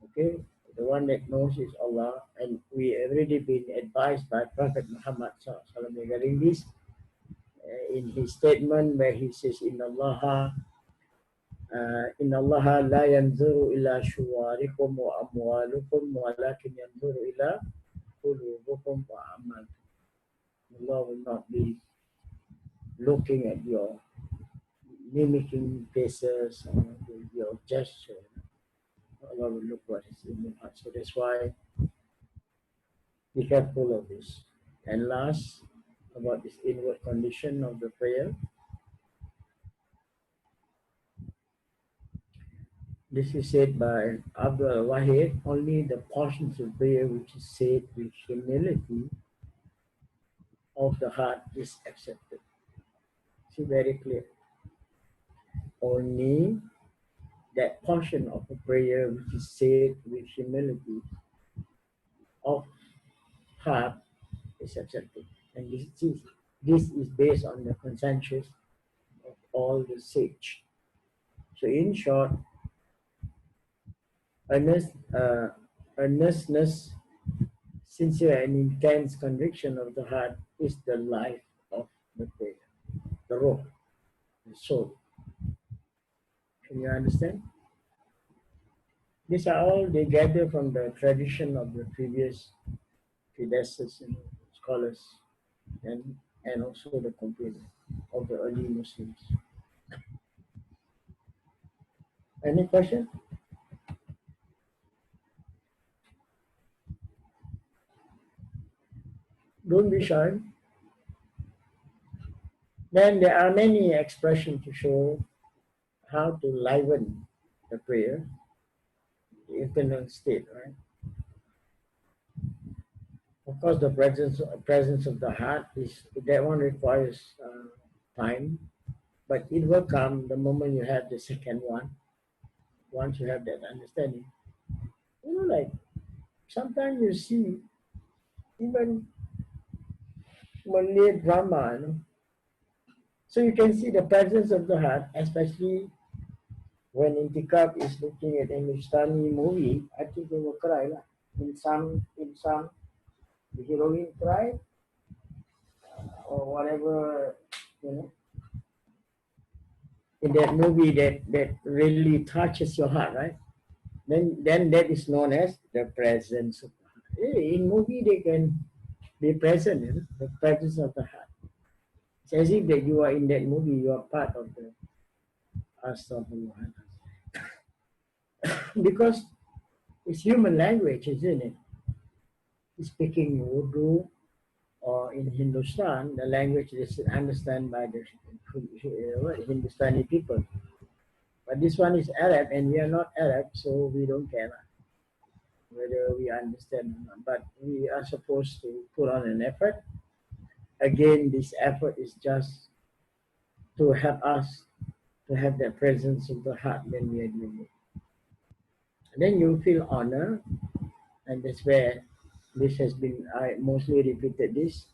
Okay? The one that knows is Allah, and we already been advised by Prophet Muhammad sallallahu regarding this in his statement where he says, إن الله لا ينظر إلى شواركم وأموالكم ولكن ينظر إلى قلوبكم وأعمالكم. Allah will not be looking at your mimicking faces or your gesture. Allah will look what is in your heart. So that's why be careful of this. And last, about this inward condition of the prayer. This is said by Abdul Wahid, only the portions of prayer which is said with humility of the heart is accepted. See, very clear. Only that portion of the prayer which is said with humility of heart is accepted. And this is based on the consensus of all the sage. So in short, earnestness, sincere and intense conviction of the heart is the life of the prayer, the ruh, the soul. Can you understand? These are all they gather from the tradition of the previous predecessors and scholars and also the companion of the early Muslims. Any question? Don't be shy. Then there are many expressions to show how to liven the prayer, the internal state, right? Of course, the presence of the heart is that one requires time, but it will come the moment you have the second one. Once you have that understanding, like sometimes you see even Malay drama, so you can see the presence of the heart, especially when Intikab is looking at an Hindustani movie. I think they will cry lah. In some, the heroine cry or whatever, you know, in that movie that really touches your heart, right? Then that is known as the presence of the heart. In movie they can be present, the presence of the heart. It's as if that you are in that movie, you are part of the Astaghfirullah. Because it's human language, isn't it? Speaking Urdu or in Hindustan, the language is understood by the Hindustani people. But this one is Arab, and we are not Arab, so we don't care whether we understand or not. But we are supposed to put on an effort. Again, this effort is just to help us to have that presence of the heart when we are doing it. And then you feel honor, and that's where this has been, I mostly repeated this,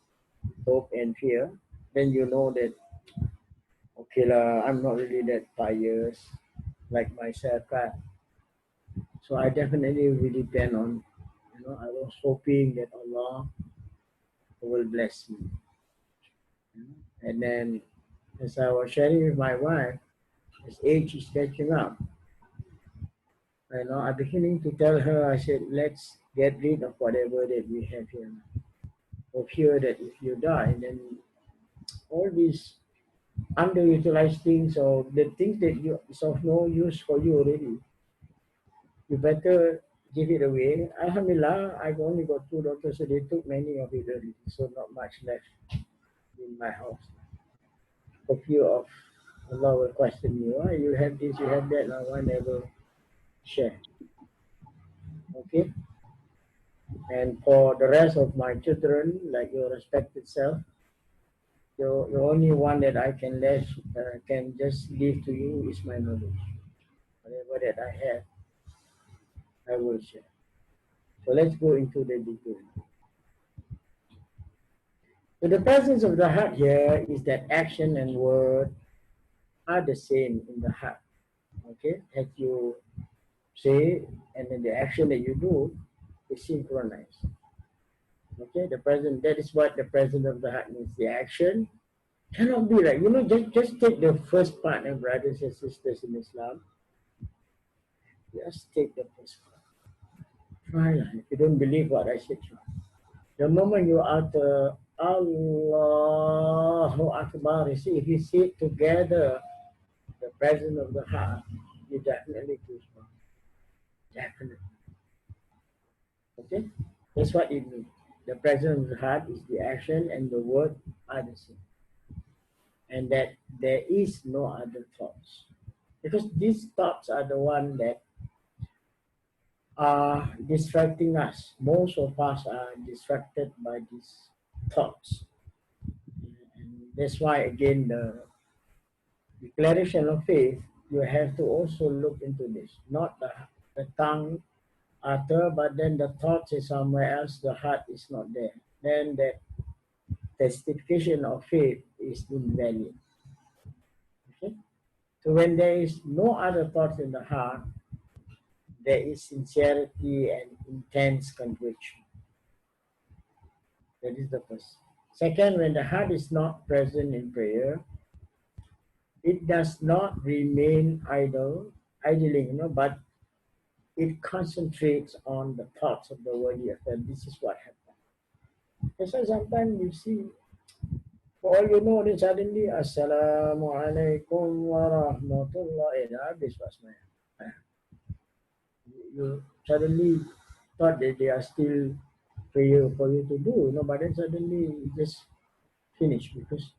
hope and fear. Then you know that, okay lah, I'm not really that pious like myself. So I definitely will depend on, I was hoping that Allah will bless me. And then as I was sharing with my wife, as age is catching up, I'm beginning to tell her, I said, let's get rid of whatever that we have here. For fear that if you die, then all these underutilized things or the things that is of no use for you already, you better give it away. Alhamdulillah, I've only got 2 daughters, so they took many of it already, so not much left in my house. For fear of Allah will question you, you have this, you have that, now I never share. Okay? And for the rest of my children, like your respected self, the only one that I can just leave to you is my knowledge. Whatever that I have, I will share. So let's go into the detail. So the presence of the heart here is that action and word are the same in the heart. Okay, as you say, and then the action that you do is synchronized. Okay, that is what the presence of the heart means. The action cannot be like, just take the first part, and brothers and sisters in Islam. Just take the first part. Try. If you don't believe what I said, try. The moment you utter Allahu Akbar, you see, if you see it together, the presence of the heart, you definitely goosebumps. Definitely. Okay? That's what it means. The presence of the heart is the action and the word are the same. And that there is no other thoughts. Because these thoughts are the ones that are distracting us. Most of us are distracted by these thoughts. And that's why, again, the declaration of faith, you have to also look into this. Not the tongue utter, but then the thoughts is somewhere else, the heart is not there. Then the testification of faith is invalid. Okay? So when there is no other thoughts in the heart, there is sincerity and intense conviction. That is the first. Second, when the heart is not present in prayer, it does not remain idling, but it concentrates on the thoughts of the worldly affair. This is what happens. That's why sometimes you see, for all you know, then suddenly, Assalamu alaikum wa rahmatullah. This was my. You suddenly thought that they are still prayer for you to do, but then suddenly you just finish because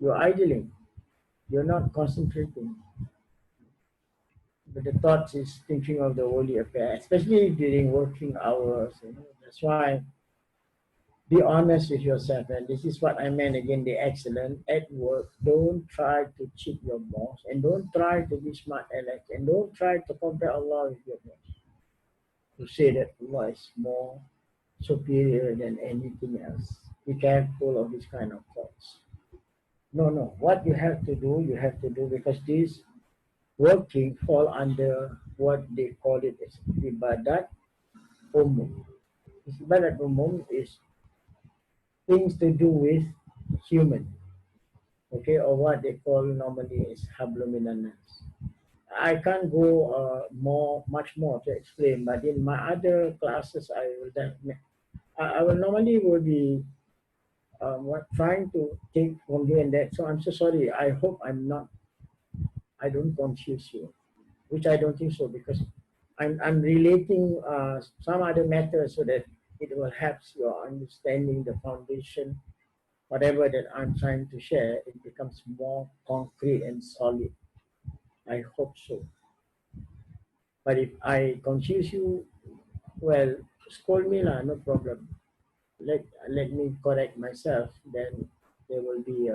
you're idling. You're not concentrating. But the thoughts is thinking of the worldly affair, especially during working hours. That's why Be honest with yourself, and this is what I meant again, the excellent at work. Don't try to cheat your boss, and don't try to be smart aleck, and don't try to compare Allah with your boss. To say that Allah is more superior than anything else. Be careful of this kind of thoughts. No, no. What you have to do because this working fall under what they call it as ibadat umum. Ibadat umum is things to do with human, okay, or what they call normally is habluminanas. I can't go much more to explain, but in my other classes, I will normally will be trying to take from here and that. So I'm so sorry. I hope I don't confuse you, which I don't think so because I'm relating some other matters so that it will help your understanding the foundation. Whatever that I'm trying to share, it becomes more concrete and solid. I hope so. But if I confuse you, well, scold me lah, no problem. Let me correct myself. Then there will be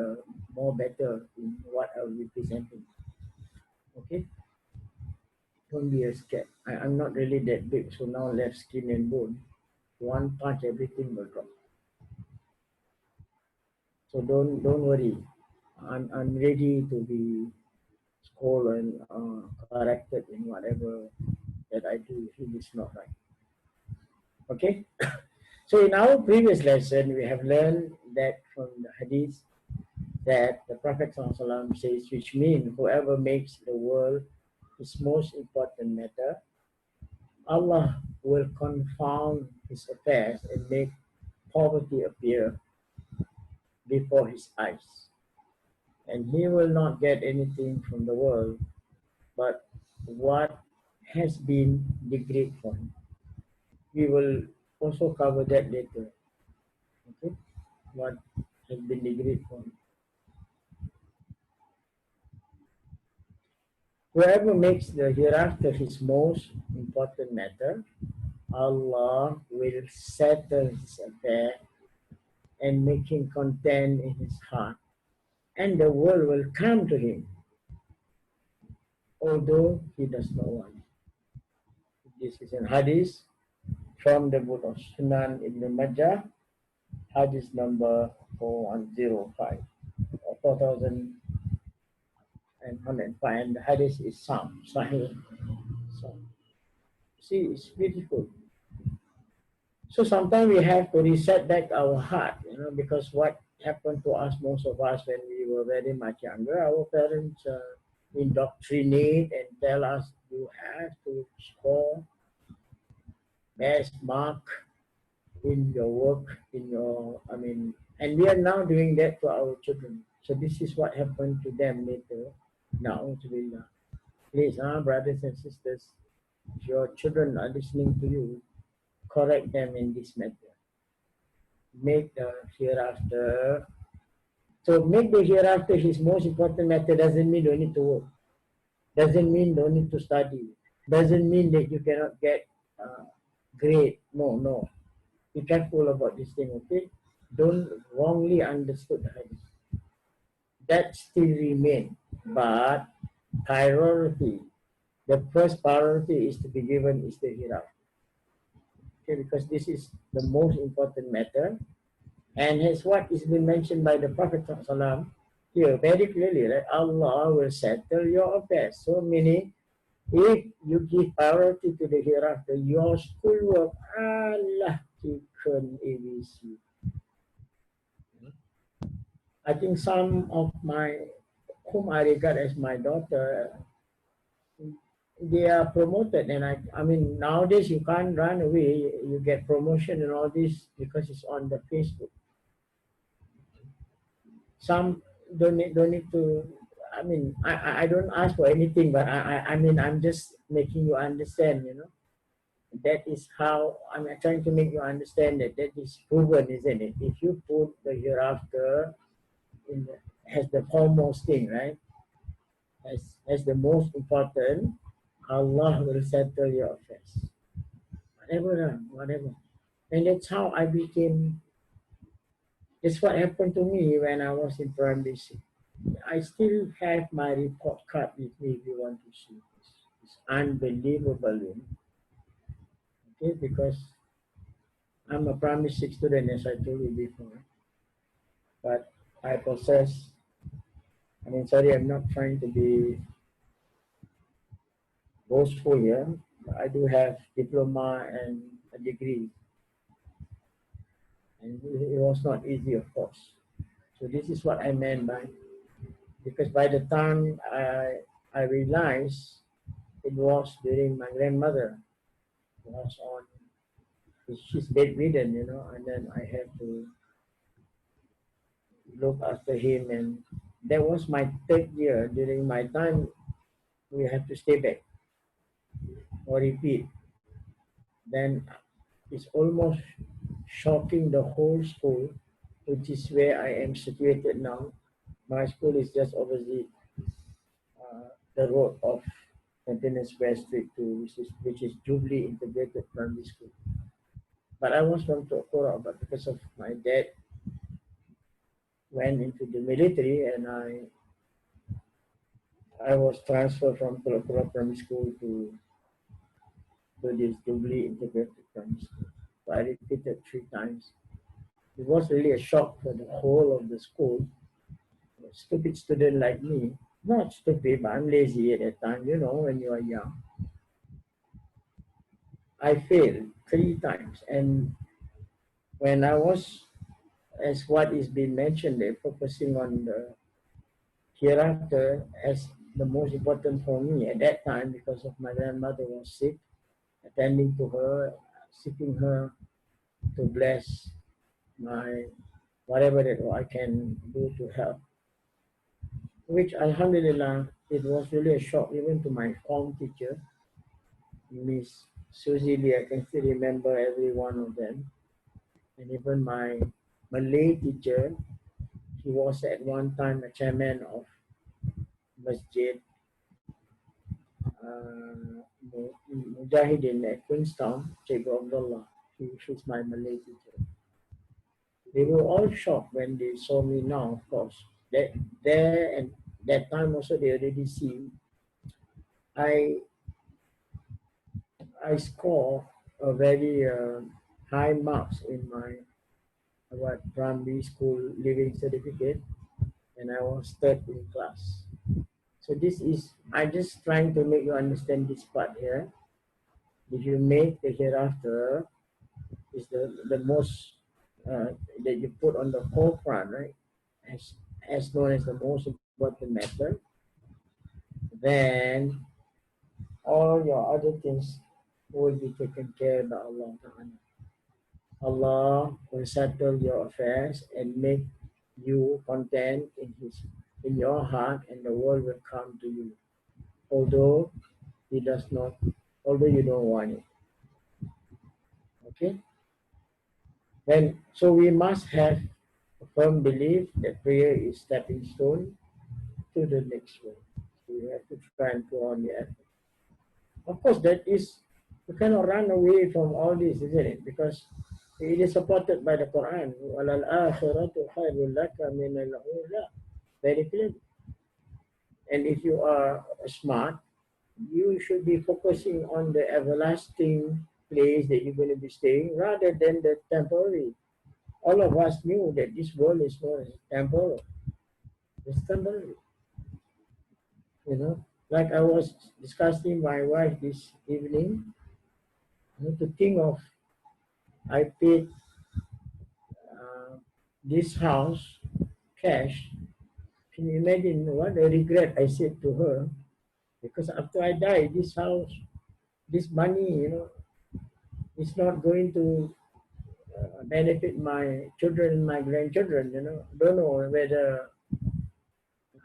more better in what I will be presenting. Okay, don't be a scared. I'm not really that big, so now left skin and bone. One punch, everything will drop. So don't worry. I'm ready to be scolded and corrected in whatever that I do if it is not right. Okay. So in our previous lesson, we have learned that from the hadith that the Prophet ﷺ says, which means whoever makes the world his most important matter, Allah will confound his affairs and make poverty appear before his eyes. And he will not get anything from the world but what has been decreed for him. We will also cover that later. Okay? What has been decreed for him. Whoever makes the hereafter his most important matter, Allah will settle his affair and make him content in his heart, and the world will come to him, although he does not want. This is an hadith from the book of Sunan Ibn Majah, hadith number 4105 or 4105, and the hadith is Sahih. So, see, it's beautiful. So sometimes we have to reset back our heart, because what happened to us, most of us, when we were very much younger, our parents indoctrinate and tell us you have to score best mark in your work, and we are now doing that to our children. So this is what happened to them later. Now, please, brothers and sisters, if your children are listening to you, correct them in this matter. Make the hereafter. So make the hereafter his most important matter doesn't mean don't need to work. Doesn't mean don't need to study. Doesn't mean that you cannot get grade. No. Be careful about this thing, okay? Don't wrongly understood the hadith. That still remain, but priority. The first priority is to be given is the hereafter. Okay, because this is the most important matter, and as what is been mentioned by the Prophet ﷺ here very clearly, that Allah will settle your affairs. So meaning, if you give priority to the hereafter, your schoolwork, Allah can ABC. I think some of whom I regard as my daughter, they are promoted, and I mean nowadays you can't run away. You get promotion and all this because it's on the Facebook. Some don't need to. I mean, I don't ask for anything, but I mean I'm just making you understand. That is how I'm trying to make you understand that is proven, isn't it? If you put the hereafter as the foremost thing, right? As the most important, Allah will settle your affairs. Whatever. And that's how I became It's what happened to me when I was in primary six. I still have my report card with me if you want to see. It's unbelievable, you know, okay, because I'm a primary six student, as I told you before. But I possess, I mean, sorry, I'm not trying to be boastful here. I do have diploma and a degree, and it was not easy, of course. So this is what I meant by, because by the time I realized it was during my grandmother was on, she's bedridden, you know, and then I had to look after him, and that was my third year. During my time, we had to stay back or repeat. Then it's almost shocking the whole school, which is where I am situated now. My school is just opposite the road of Maintenance West Street 2, which is Jubilee Integrated Primary School. But I was from Tokoro, but because of my dad went into the military, and I was transferred from Tokoro Primary School to this Jubilee Integrated Primary School. So I repeated 3 times. It was really a shock for the whole of the school. A stupid student like me, not stupid, but I'm lazy at that time, you know, when you are young. I failed 3 times, and when I was, as what is being mentioned there, focusing on the hereafter as the most important for me at that time, because of my grandmother was sick, attending to her, seeking her to bless my whatever that I can do to help. Which Alhamdulillah, it was really a shock even to my form teacher, Miss Susie Lee. I can still remember every one of them. And even my Malay teacher, he was at one time a chairman of Masjid Mujahidin at Queenstown, Sheikh Abdullah. She's my Malay teacher. They were all shocked when they saw me now, of course. That there and that time also they already see I I score a very high marks in my what primary school living certificate, and I was third in class. So this is I just trying to make you understand this part here. If you make the hereafter is the most that you put on the forefront, right? As known as the most important matter, then all your other things will be taken care by Allah Ta'ala. Allah will settle your affairs and make you content in your heart, and the world will come to you. Although He does not, although you don't want it. Okay? Then so we must have a firm belief that prayer is stepping stone to the next world. So we have to try and put on the effort. Of course, that is, you cannot run away from all this, isn't it? Because it is supported by the Quran. وَلَلْآخِرَةُ خَيْرٌ لَكَ مِنَ الْأُولَى. Very clear. And if you are smart, you should be focusing on the everlasting place that you're going to be staying rather than the temporary. All of us knew that this world is not temporal. It's temporary. You know, like I was discussing my wife this evening, I need to think of I paid this house cash. Can you imagine what a regret I said to her? Because after I die, this house, this money, you know, is not going to benefit my children and my grandchildren. You know, don't know whether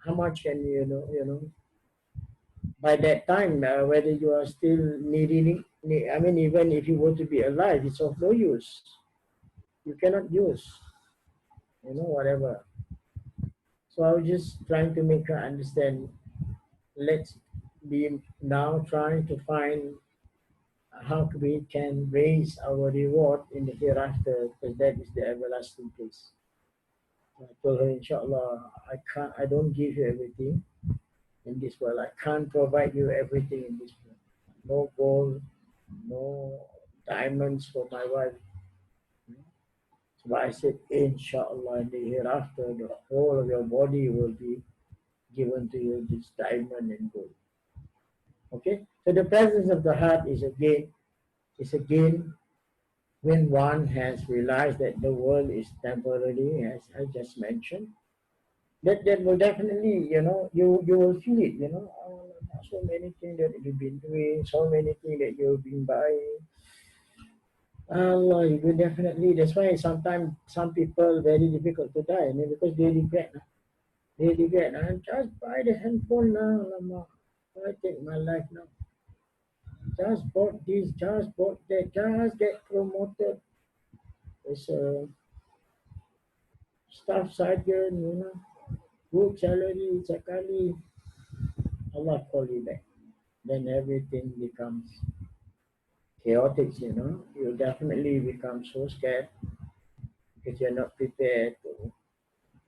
how much can you know by that time whether you are still needing. I mean, even if you were to be alive, it's of no use. You cannot use, you know, whatever. So I was just trying to make her understand. Let's be now trying to find how we can raise our reward in the hereafter, because that is the everlasting place. I told her, inshallah, I don't give you everything in this world. I can't provide you everything in this world. No gold, no diamonds for my wife. So I said, inshallah, in the hereafter, the whole of your body will be given to you this diamond and gold. Okay? So the presence of the heart is again when one has realized that the world is temporary, as I just mentioned. That will definitely, you will feel it, oh, so many things that you've been doing, so many things that you've been buying. Allah, you will definitely. That's why sometimes some people very difficult to die, because they regret. They regret. I just buy the handphone now, Lama. I take my life now. Just bought this, just bought that, just get promoted. It's a staff sergeant, good salary, sekali. Allah call you back. Then everything becomes chaotic, You definitely become so scared because you're not prepared to,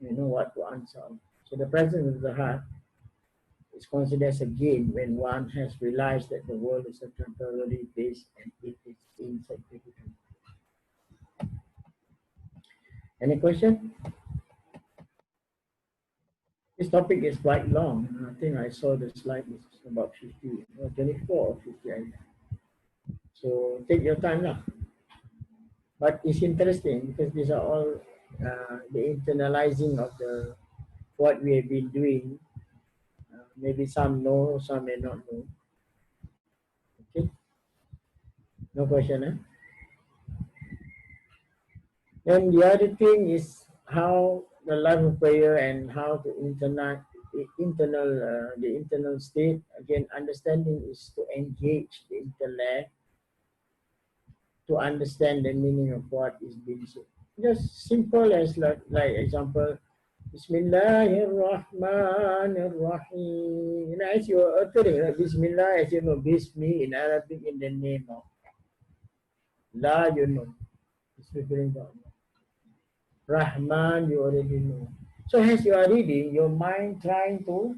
what to answer. So the presence of the heart is considered as a gain when one has realized that the world is a temporary place and it is insignificant. Any question? This topic is quite long. I think I saw the slide is about 50, or 24 or 50. So take your time now. But it's interesting because these are all the internalizing of the what we have been doing. Maybe some know, some may not know. Okay, no question, eh? Then the other thing is how the life of prayer and how to the internal state. Again, understanding is to engage the intellect to understand the meaning of what is being said. Just simple as like example, Bismillahirrahmanirrahim. As you are uttering, Bismillah, as you know, Bismi in Arabic in the name of La, it's referring to Allah. Rahman, you already know. So as you are reading, your mind trying to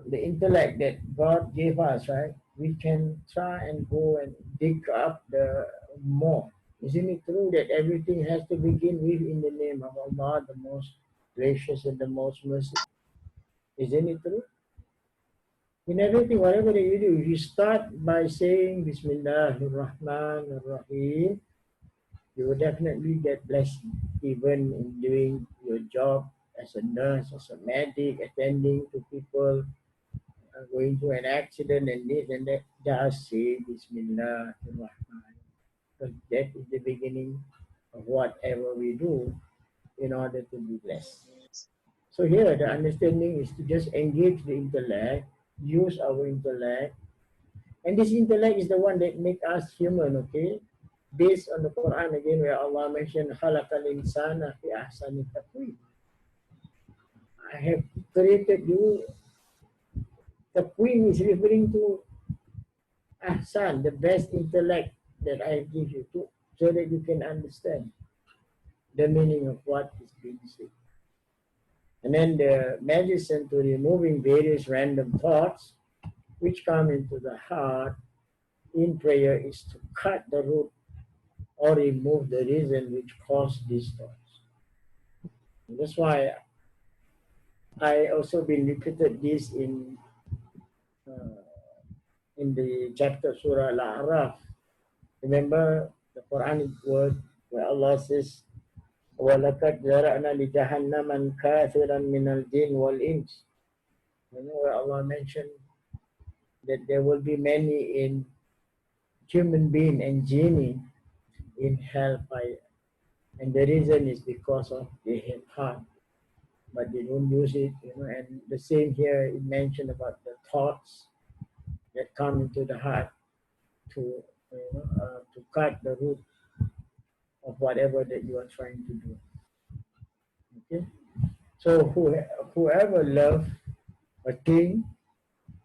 the intellect that God gave us, right? We can try and go and dig up the more. Isn't it true that everything has to begin with in the name of Allah, the most gracious and the most merciful? Isn't it true? In everything, whatever that you do, if you start by saying Bismillahirrahmanirrahim, you will definitely get blessing, even in doing your job as a nurse, as a medic, attending to people going through an accident and this and that. Just say Bismillahirrahmanirrahim. Because that is the beginning of whatever we do in order to be blessed. So here the understanding is to just engage the intellect, use our intellect, and this intellect is the one that makes us human, okay? Based on the Quran again, where Allah mentioned khalaqal insana fi ahsani taqwim. I have created you. Taqwim is referring to ahsan, the best intellect that I give you to, so that you can understand the meaning of what is being said. And then the medicine to removing various random thoughts which come into the heart in prayer is to cut the root or remove the reason which caused these thoughts. And that's why I also been repeated this in the chapter Surah Al-A'raf. Remember the Quranic word where Allah says, وَلَقَدْ ذَرَأْنَا لِجَهَنَّمًا كَاثِرًا مِنَ الْجِنِّ وَالْإِنسِ. Where Allah mentioned that there will be many in human being and genie in hellfire. And the reason is because of they have heart, but they don't use it, and the same here it mentioned about the thoughts that come into the heart to cut the root of whatever that you are trying to do. Okay, so whoever loves a thing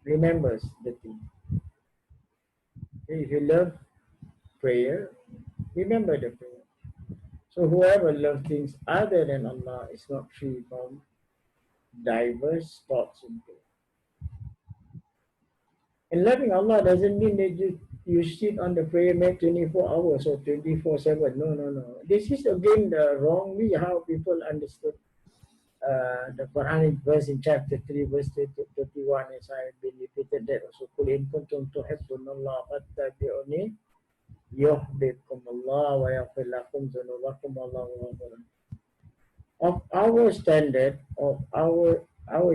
remembers the thing. Okay? If you love prayer, remember the prayer. So whoever loves things other than Allah is not free from diverse thoughts and feelings. And loving Allah doesn't mean that you sit on the prayer mat 24 hours or 24/7. No, no, no. This is again the wrongly how people understood the Quranic verse in chapter 3, verse 31, as I have been repeated that also. قُلْ إِن كُنتُمْ تُحِبُّونَ اللَّهَ فَاتَّبِعُونِي يُحْبِبْكُمُ اللَّهُ وَيَغْفِرْ لَكُمْ ذُنُوبَكُمْ وَاللَّهُ غَفُورٌ. Of our standard, of our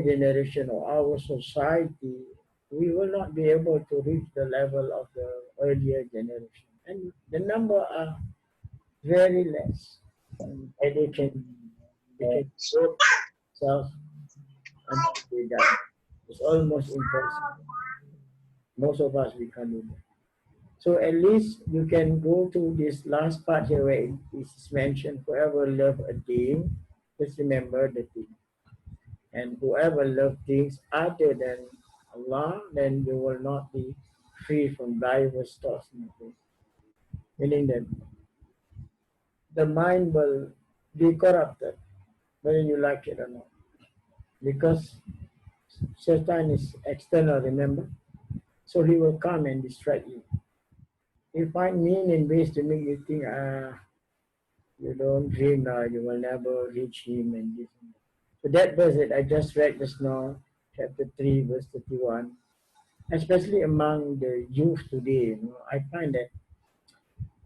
generation, or our society, we will not be able to reach the level of the earlier generation. And the number are very less. And they can grow themselves until they die. It's almost impossible. Most of us, we can't do that. So at least you can go to this last part here where it is mentioned, whoever love a thing, just remember the thing. And whoever love things other than Allah, then you will not be free from diverse thoughts and things. Meaning that the mind will be corrupted, whether you like it or not. Because Satan is external, remember? So he will come and distract you. He find mean and ways to make you think, you don't dream now, you will never reach him and this and that. So that verse that I just read just now, chapter 3, verse 31, especially among the youth today, I find that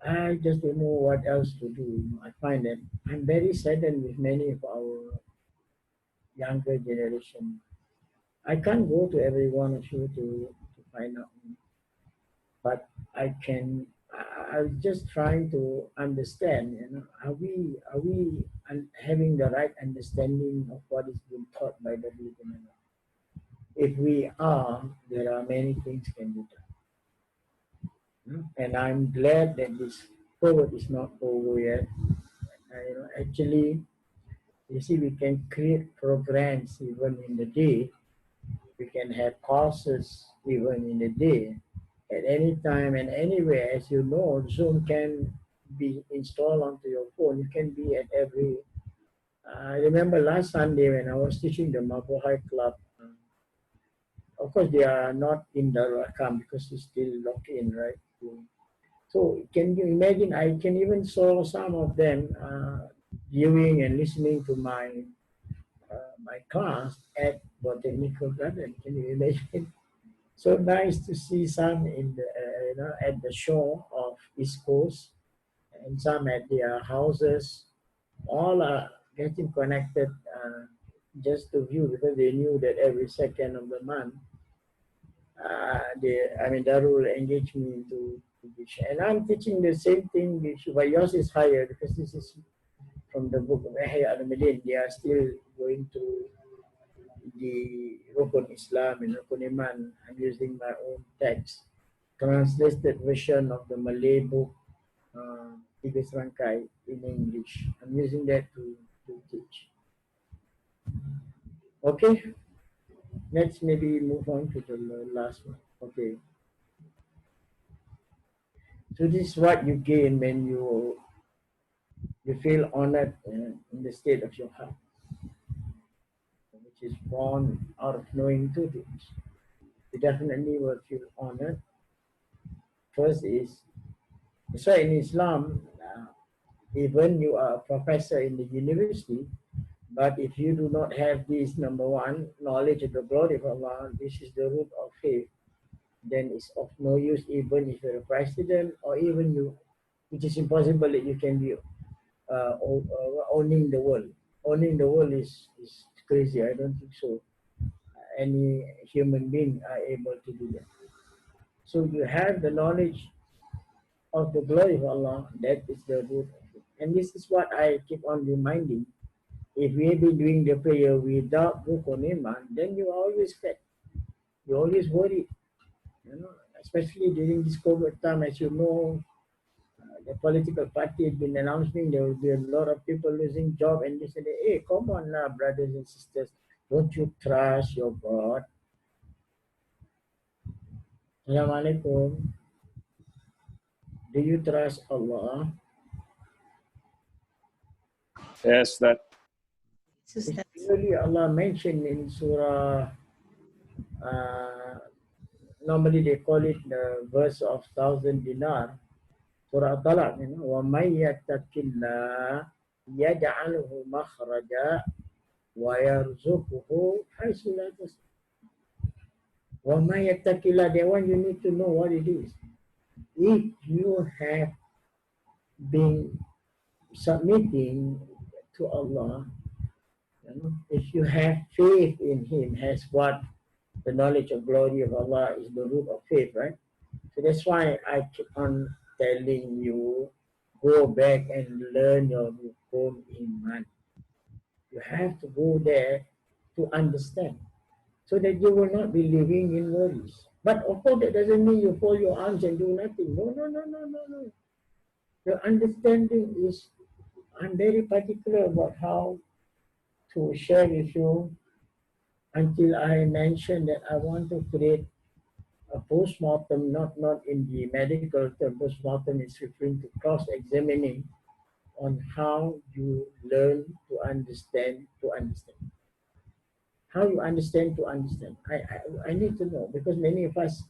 I just don't know what else to do. I find that I'm very saddened with many of our younger generation. I can't go to every one of you to find out, but I can. I'm just trying to understand. Are we having the right understanding of what is being taught by the religion? If we are, there are many things can be done. And I'm glad that this COVID is not over yet. Actually, you see, we can create programs even in the day. We can have courses even in the day, at any time and anywhere. As you know, Zoom can be installed onto your phone. You can be at every. I remember last Sunday when I was teaching the Mabuhay Club. Of course, they are not in Darul Arkam because it's still locked in, right? So can you imagine? I can even saw some of them viewing and listening to my class at Botanical Garden. Can you imagine? So nice to see some in the at the shore of East Coast, and some at their houses. All are getting connected just to view because they knew that every second of the month, Darul engage me to teach. And I'm teaching the same thing, but yours is higher because this is from the book of Ihya Ulum. They are still going to the Rukun Islam and Rukun Iman. I'm using my own text, translated version of the Malay book, Tiga Serangkai in English. I'm using that to teach. Okay, let's maybe move on to the last one. Okay. So this is what you gain when you feel honored in the state of your heart, which is born out of knowing two things. You definitely will feel honored. First is, so in Islam, even you are a professor in the university, but if you do not have this number one, knowledge of the glory of Allah, this is the root of faith, then it's of no use even if you're a president or even you, it is impossible that you can be owning the world. Owning the world is crazy. I don't think so. Any human being are able to do that. So you have the knowledge of the glory of Allah, that is the root of it. And this is what I keep on reminding. If we have been doing the prayer without Rukun Iman, then you always fed. You always worry. Especially during this COVID time, as you know, the political party has been announcing there will be a lot of people losing job and this and that. Hey, come on now, brothers and sisters. Don't you trust your God? Assalamualaikum. Do you trust Allah? Yes, that. It's clearly Allah mentioned in Surah, uh, normally they call it the verse of 1,000 dinar, Surah Talaq, you know, وَمَنْ يَتَّقِ اللَّهَ يَجْعَلْهُ مَخْرَجًا وَيَرْزُقْهُ حَيْثُ لَا يَحْتَسِبُ. وَمَنْ يَتَّقِ اللَّهَ, that one you need to know what it is. If you have been submitting to Allah, you know, if you have faith in Him, as what the knowledge of glory of Allah is the root of faith, right? So that's why I keep on telling you, go back and learn your Rukun Iman. You have to go there to understand, so that you will not be living in worries. But of course, that doesn't mean you fold your arms and do nothing. No, no, no, no, no, no. The understanding is, I'm very particular about how to share with you until I mentioned that I want to create a post-mortem, not in the medical term. Post-mortem is referring to cross-examining on how you learn to understand to understand. How you understand to understand. I need to know, because many of us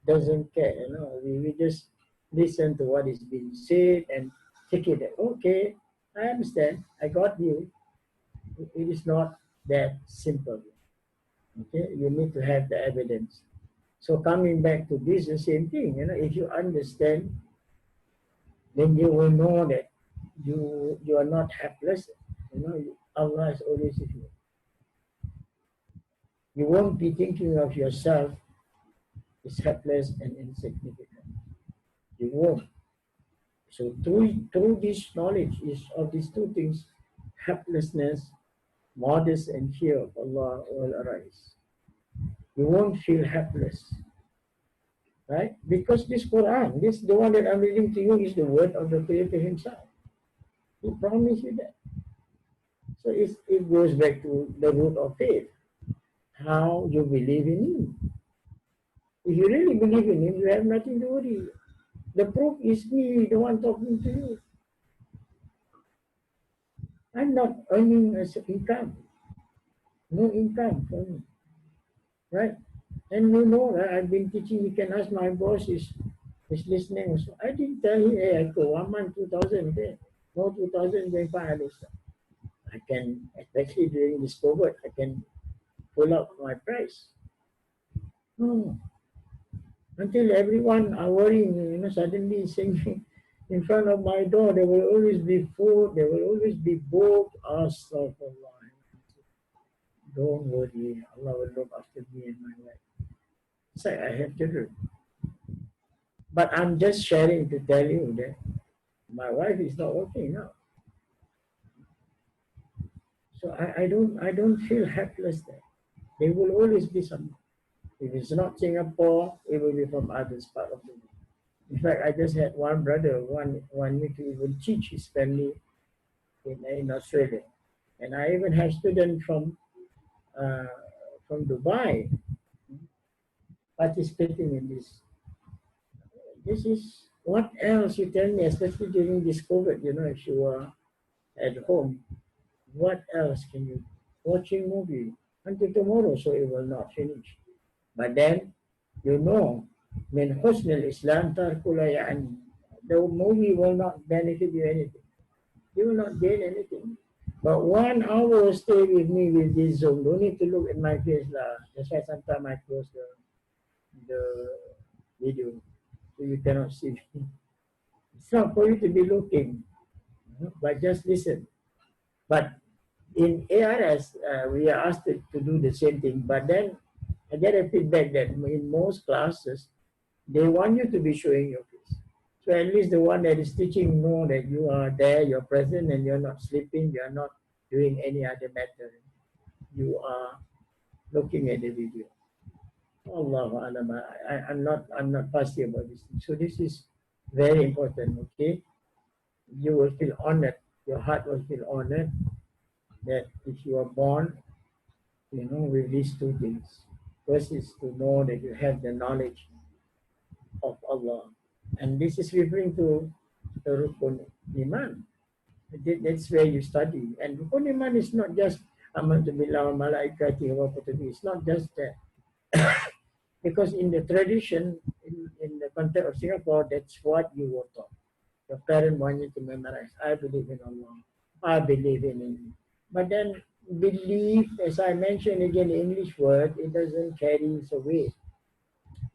doesn't care, you know. We just listen to what is being said and take it that, okay, I understand, I got you. It is not that simple. Okay, you need to have the evidence. So coming back to this, the same thing, you know, if you understand, then you will know that you are not helpless. You know, Allah is always with you. You won't be thinking of yourself as helpless and insignificant. You won't. So through this knowledge is of these two things, helplessness, modest and fear of Allah will arise. You won't feel helpless. Right? Because this Quran, the one that I'm reading to you, is the word of the Creator Himself. He promised you that. So it goes back to the root of faith, how you believe in Him. If you really believe in Him, you have nothing to worry. The proof is me, the one talking to you. I'm not earning as income. No income for me. Right? And you know, I've been teaching, you can ask my boss, is listening also. I didn't tell him, hey, I go 1 month, 2,000, okay? No 2,000, going fine. I can, especially during this COVID, I can pull up my price. No. Until everyone are worrying, you know, suddenly saying in front of my door, there will always be food, there will always be book. Astaghfirullah. Don't worry, Allah will look after me and my wife. It's like I have children. But I'm just sharing to tell you that my wife is not working now. So I don't feel helpless there. There will always be some. If it's not Singapore, it will be from other part of the world. In fact, I just had one brother one week to even teach his family in Australia, and I even have students from Dubai participating in this. This is what else you tell me, especially during this COVID. You know, if you are at home, what else can you watching movie until tomorrow? So it will not finish. But then, you know, min husn al-Islam tarkula yani. The movie will not benefit you anything. You will not gain anything. But 1 hour stay with me with this Zoom. Don't need to look at my face lah. That's why sometimes I close the video so you cannot see me. It's not for you to be looking, but just listen. But in ARS, we are asked to do the same thing. But then I get a feedback that in most classes, they want you to be showing your face. So at least the one that is teaching know that you are there, you're present, and you're not sleeping, you're not doing any other matter. You are looking at the video. Allahu Alam. I'm not fussy about this. So this is very important, okay? You will feel honored. Your heart will feel honored that if you are born, you know, with these two things. First is to know that you have the knowledge of Allah. And this is referring to the Rukun Iman. That's where you study. And rukun iman is not just amantu billah wa malaikati wa kutubi. It's not just that. Because in the tradition, in the context of Singapore, that's what you were taught. Your parent want you to memorize. I believe in Allah. I believe in Him. But then belief, as I mentioned again, the English word, it doesn't carry its weight.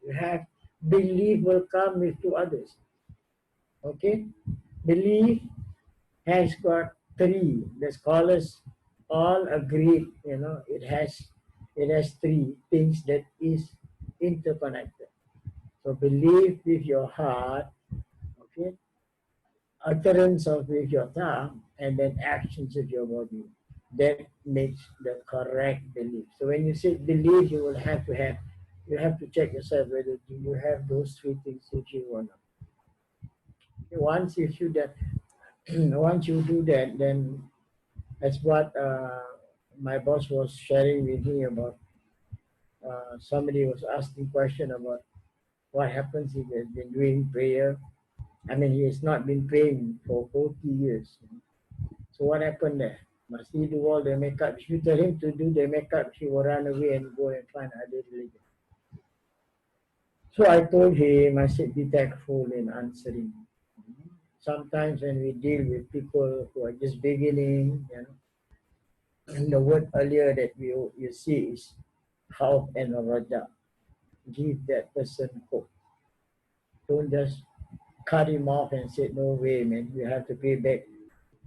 You have belief will come with two others. Okay? Belief has got three. The scholars all agree, it has three things that is interconnected. So belief with your heart, okay, utterance of with your tongue, and then actions of your body. That makes the correct belief. So when you say belief, you have to check yourself whether do you have those three things with you or not. Once you do that, then that's what my boss was sharing with me about. Somebody was asking question about what happens if he has been doing prayer. I mean, he has not been praying for 40 years. So what happened there? Must he do all the makeup? If you tell him to do the makeup, he will run away and go and find other religion. So I told him, I said, be tactful in answering. Sometimes when we deal with people who are just beginning, and the word earlier that you see is hope and raja. Give that person hope. Don't just cut him off and say, no way, man, you have to pay back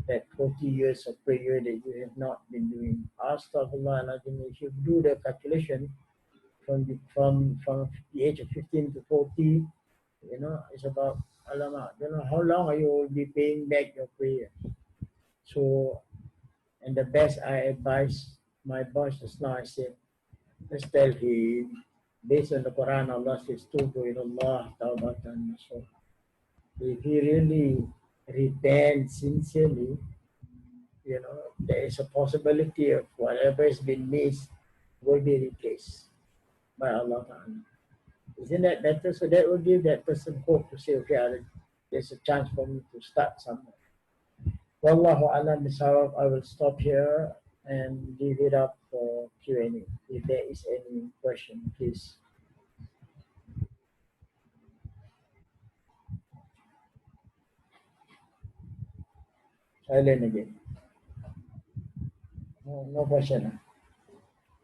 that 40 years of prayer that you have not been doing. Astaghfirullah, if you do the calculation from the age of 15 to 40, it's about, alamak, don't know how long you will be paying back your prayer. So, and the best I advise my boss just now, I said, let's tell him, based on the Quran, Allah says, Tubu ilallah tawbatan nasuha. If he really repents sincerely, there is a possibility of whatever has been missed will be replaced by Allah Ta'ala. Isn't that better? So that will give that person hope to say, okay, there's a chance for me to start somewhere. Wallahu alam bisawab. I will stop here and leave it up for Q&A. If there is any question, please. Silent again. No question.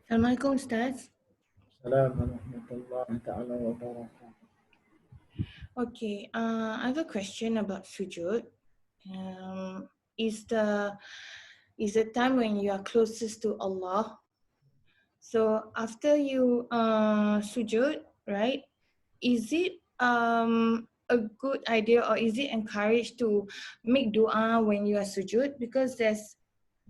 Assalamualaikum, Ustaz. Assalamualaikum warahmatullahi ta'ala wa barakatuh. Okay, I have a question about sujud. Is the time when you are closest to Allah. So after you sujud, right? Is it a good idea or is it encouraged to make dua when you are sujud? Because there's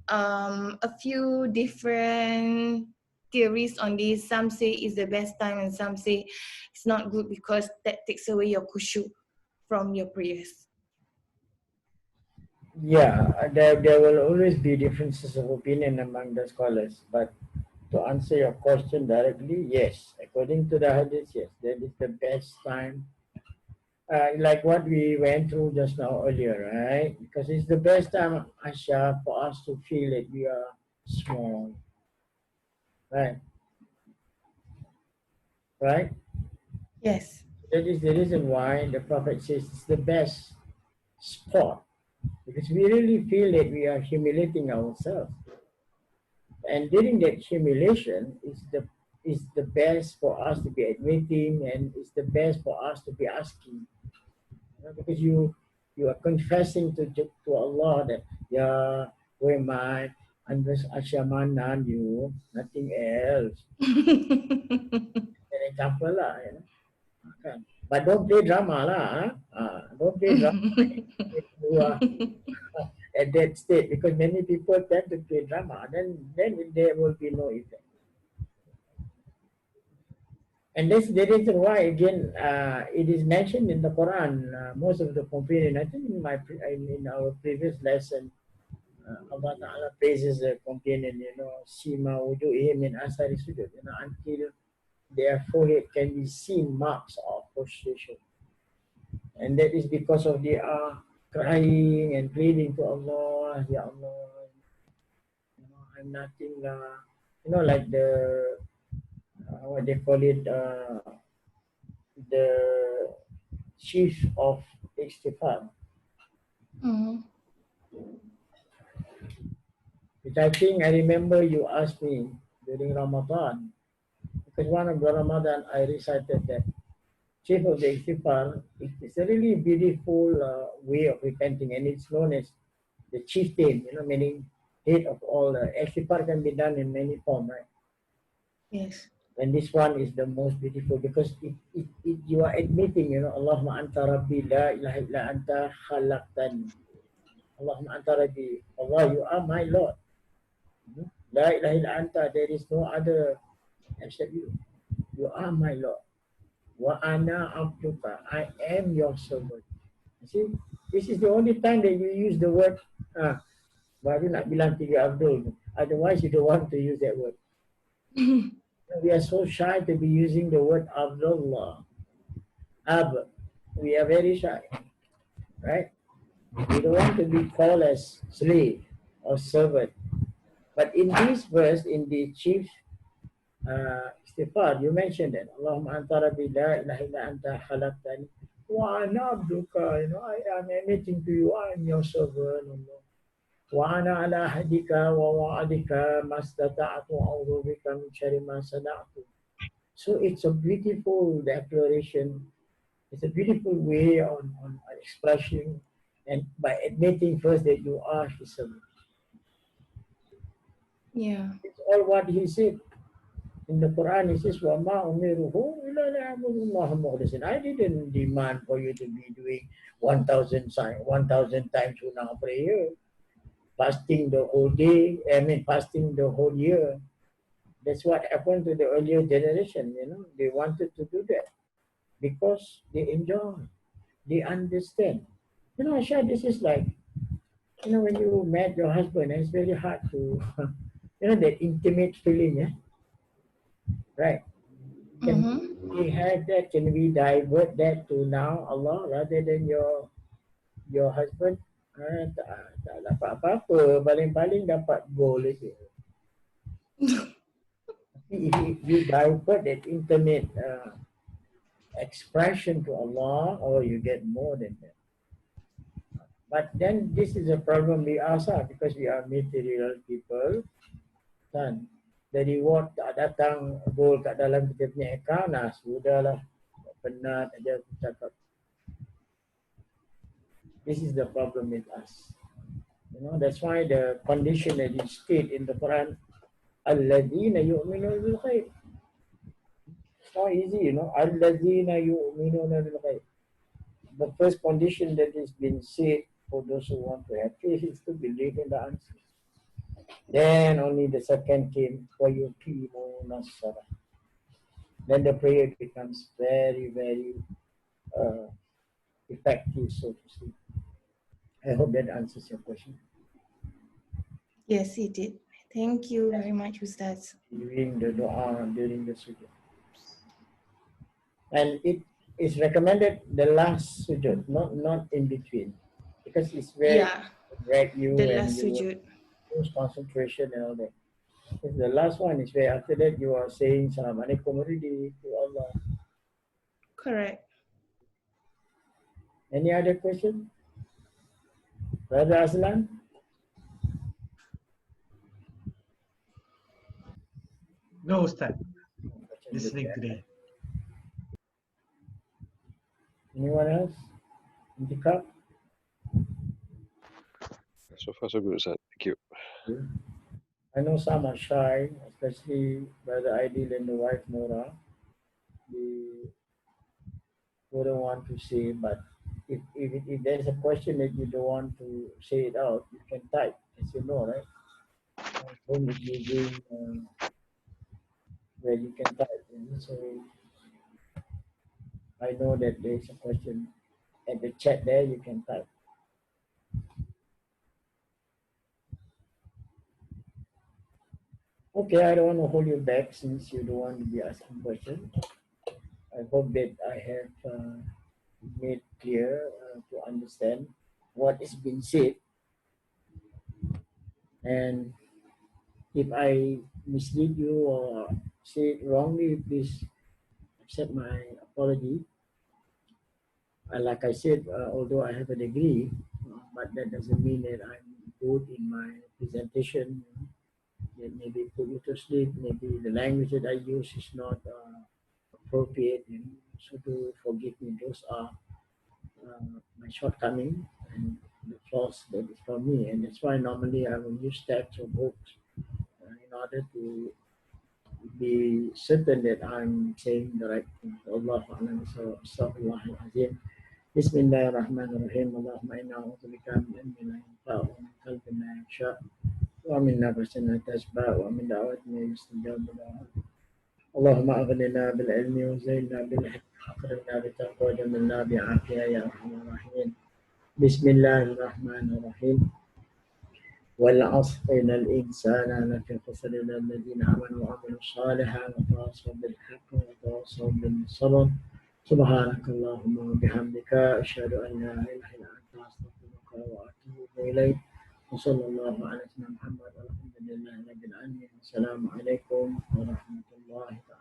a few different theories on this. Some say it's the best time and some say it's not good because that takes away your khushu from your prayers. Yeah, there will always be differences of opinion among the scholars, but to answer your question directly, yes. According to the hadith, yes, that is the best time. Like what we went through just now earlier, right? Because it's the best time, Asha, for us to feel that we are small, right? Right? Yes. That is the reason why the Prophet says it's the best spot, because we really feel that we are humiliating ourselves. And during that humiliation is the best for us to be admitting, and it's the best for us to be asking. Because you are confessing to Allah that, yeah, who am I? I'm just Ashamanan you, nothing else. An example lah, But don't play drama lah. Don't play drama if you are at that state, because many people tend to play drama. Then there will be no effect. And that's the reason why, again, it is mentioned in the Quran. Most of the companion, I think in our previous lesson, Allah Ta'ala praises the companion, Sima wujuhihim min asari sujud, until their forehead can be seen marks of prostration. And that is because of they are crying and pleading to Allah, Ya Allah, I'm nothing, like the, what they call it, the chief of istighfar, Mm-hmm. which I think I remember you asked me during Ramadan, because one of the Ramadan I recited that chief of the istighfar. It's a really beautiful way of repenting, and it's known as the chieftain, meaning head of all. Istighfar can be done in many forms, right? Yes. And this one is the most beautiful because you are admitting, Allahumma anta rabbi la ilaha illa anta khalaqtani. Allahumma anta rabbi. Allah, you are my Lord. La ilaha illa anta, there is no other except you. You are my Lord. Wa ana abduka, I am your servant. You see, this is the only time that you use the word, baru nak bilang tiga Abdul. Otherwise, you don't want to use that word. We are so shy to be using the word Abdullah. We are very shy, right? We don't want to be called as slave or servant. But in this verse, in the chief istighfar, you mentioned that Allahumma anta rabbi la ilaha illa anta khalaqtani wa ana abduka, I am admitting to you, I am your servant, Allah. Wa ana ala hadika wa wa'adika mastata'atu a'udhu bika min syarri ma sana'tu. So it's a beautiful declaration. It's a beautiful way on expressing and by admitting first that you are his servant. Yeah. It's all what he said. In the Quran, he says, وَمَا أُمِرُهُ إِلَّا لِيَعْبُدُوا اللَّهَ مُخْلِصِينَ. I didn't demand for you to be doing 1,000 times Sunnah prayer, fasting the whole day, fasting the whole year. That's what happened to the earlier generation, They wanted to do that because they enjoy, they understand. Shah, this is like, when you met your husband, it's very hard to, that intimate feeling, right? Can Mm-hmm. we have that? Can we divert that to now Allah rather than your husband? Tak dapat apa-apa, paling-paling dapat goal itu. If you divert that intimate expression to Allah, or you get more than that. But then this is a problem we also because we are material people. Kan? The reward tak datang goal kat dalam kita punya account, sudahlah. Penat aja aku cakap. This is the problem with us. That's why the condition that is stated in the Quran, Alladina yu'minuna bil khair. It's not easy, Alladina yu'minuna bil khair. The first condition that is being said for those who want to have faith is to believe in the answer. Then only the second came for you Nasara. Then the prayer becomes very, very effective, so to speak. I hope that answers your question. Yes, it did. Thank you very much, Ustaz. During the dua, during the sujood. And it is recommended the last sujood, not in between. Because it's very drag you the and last you sujood. lose concentration and all that. Because the last one is where after that you are saying Salam Alaikum already to Allah. Correct. Any other question? Brother Aslan? No, Ustaz. Listening today. Anyone else? Intikab? So far, so good, Ustaz. Thank you. I know some are shy, especially Brother Aidil and the wife Nora. They wouldn't want to say, but if there's a question that you don't want to say it out, you can type, as you know, right? Home is using where you can type. So I know that there's a question at the chat there, you can type. Okay, I don't want to hold you back since you don't want to be asking questions. I hope that I have made clear to understand. what is being said, and if I mislead you or say it wrongly, please accept my apology. Like I said, although I have a degree, but that doesn't mean that I'm good in my presentation. It maybe put you to sleep. Maybe the language that I use is not appropriate. So do forgive me. Those are my shortcoming and the flaws that is from me. And that's why normally I will use texts or books in order to be certain that I'm saying the right thing. Allah so Astaghfirullahalazim. Bismillahirrahmanirrahim. Allahumma inna a'udhu bika min ilmin la yanfa' wa min qalbin la yakhsha' wa min nafsin la tashba' wa min da'watin la yustajab laha. اللهم أغننا بالعلم وزينا بالحكمة وأكرمنا بالتقوى وجملنا بعافية يا أرحم الراحمين. بسم الله الرحمن الرحيم. والعصر إن الإنسان لفي خسر إلا الذين آمنوا وعملوا الصالحات وتواصوا بالحق وتواصوا بالصبر. سبحانك اللهم وبحمدك أشهد أن لا إله إلا أنت أستغفرك وأتوب إليك. وصلى الله على سيدنا محمد والحمد لله رب العالمين. السلام عليكم ورحمة الله تعالى.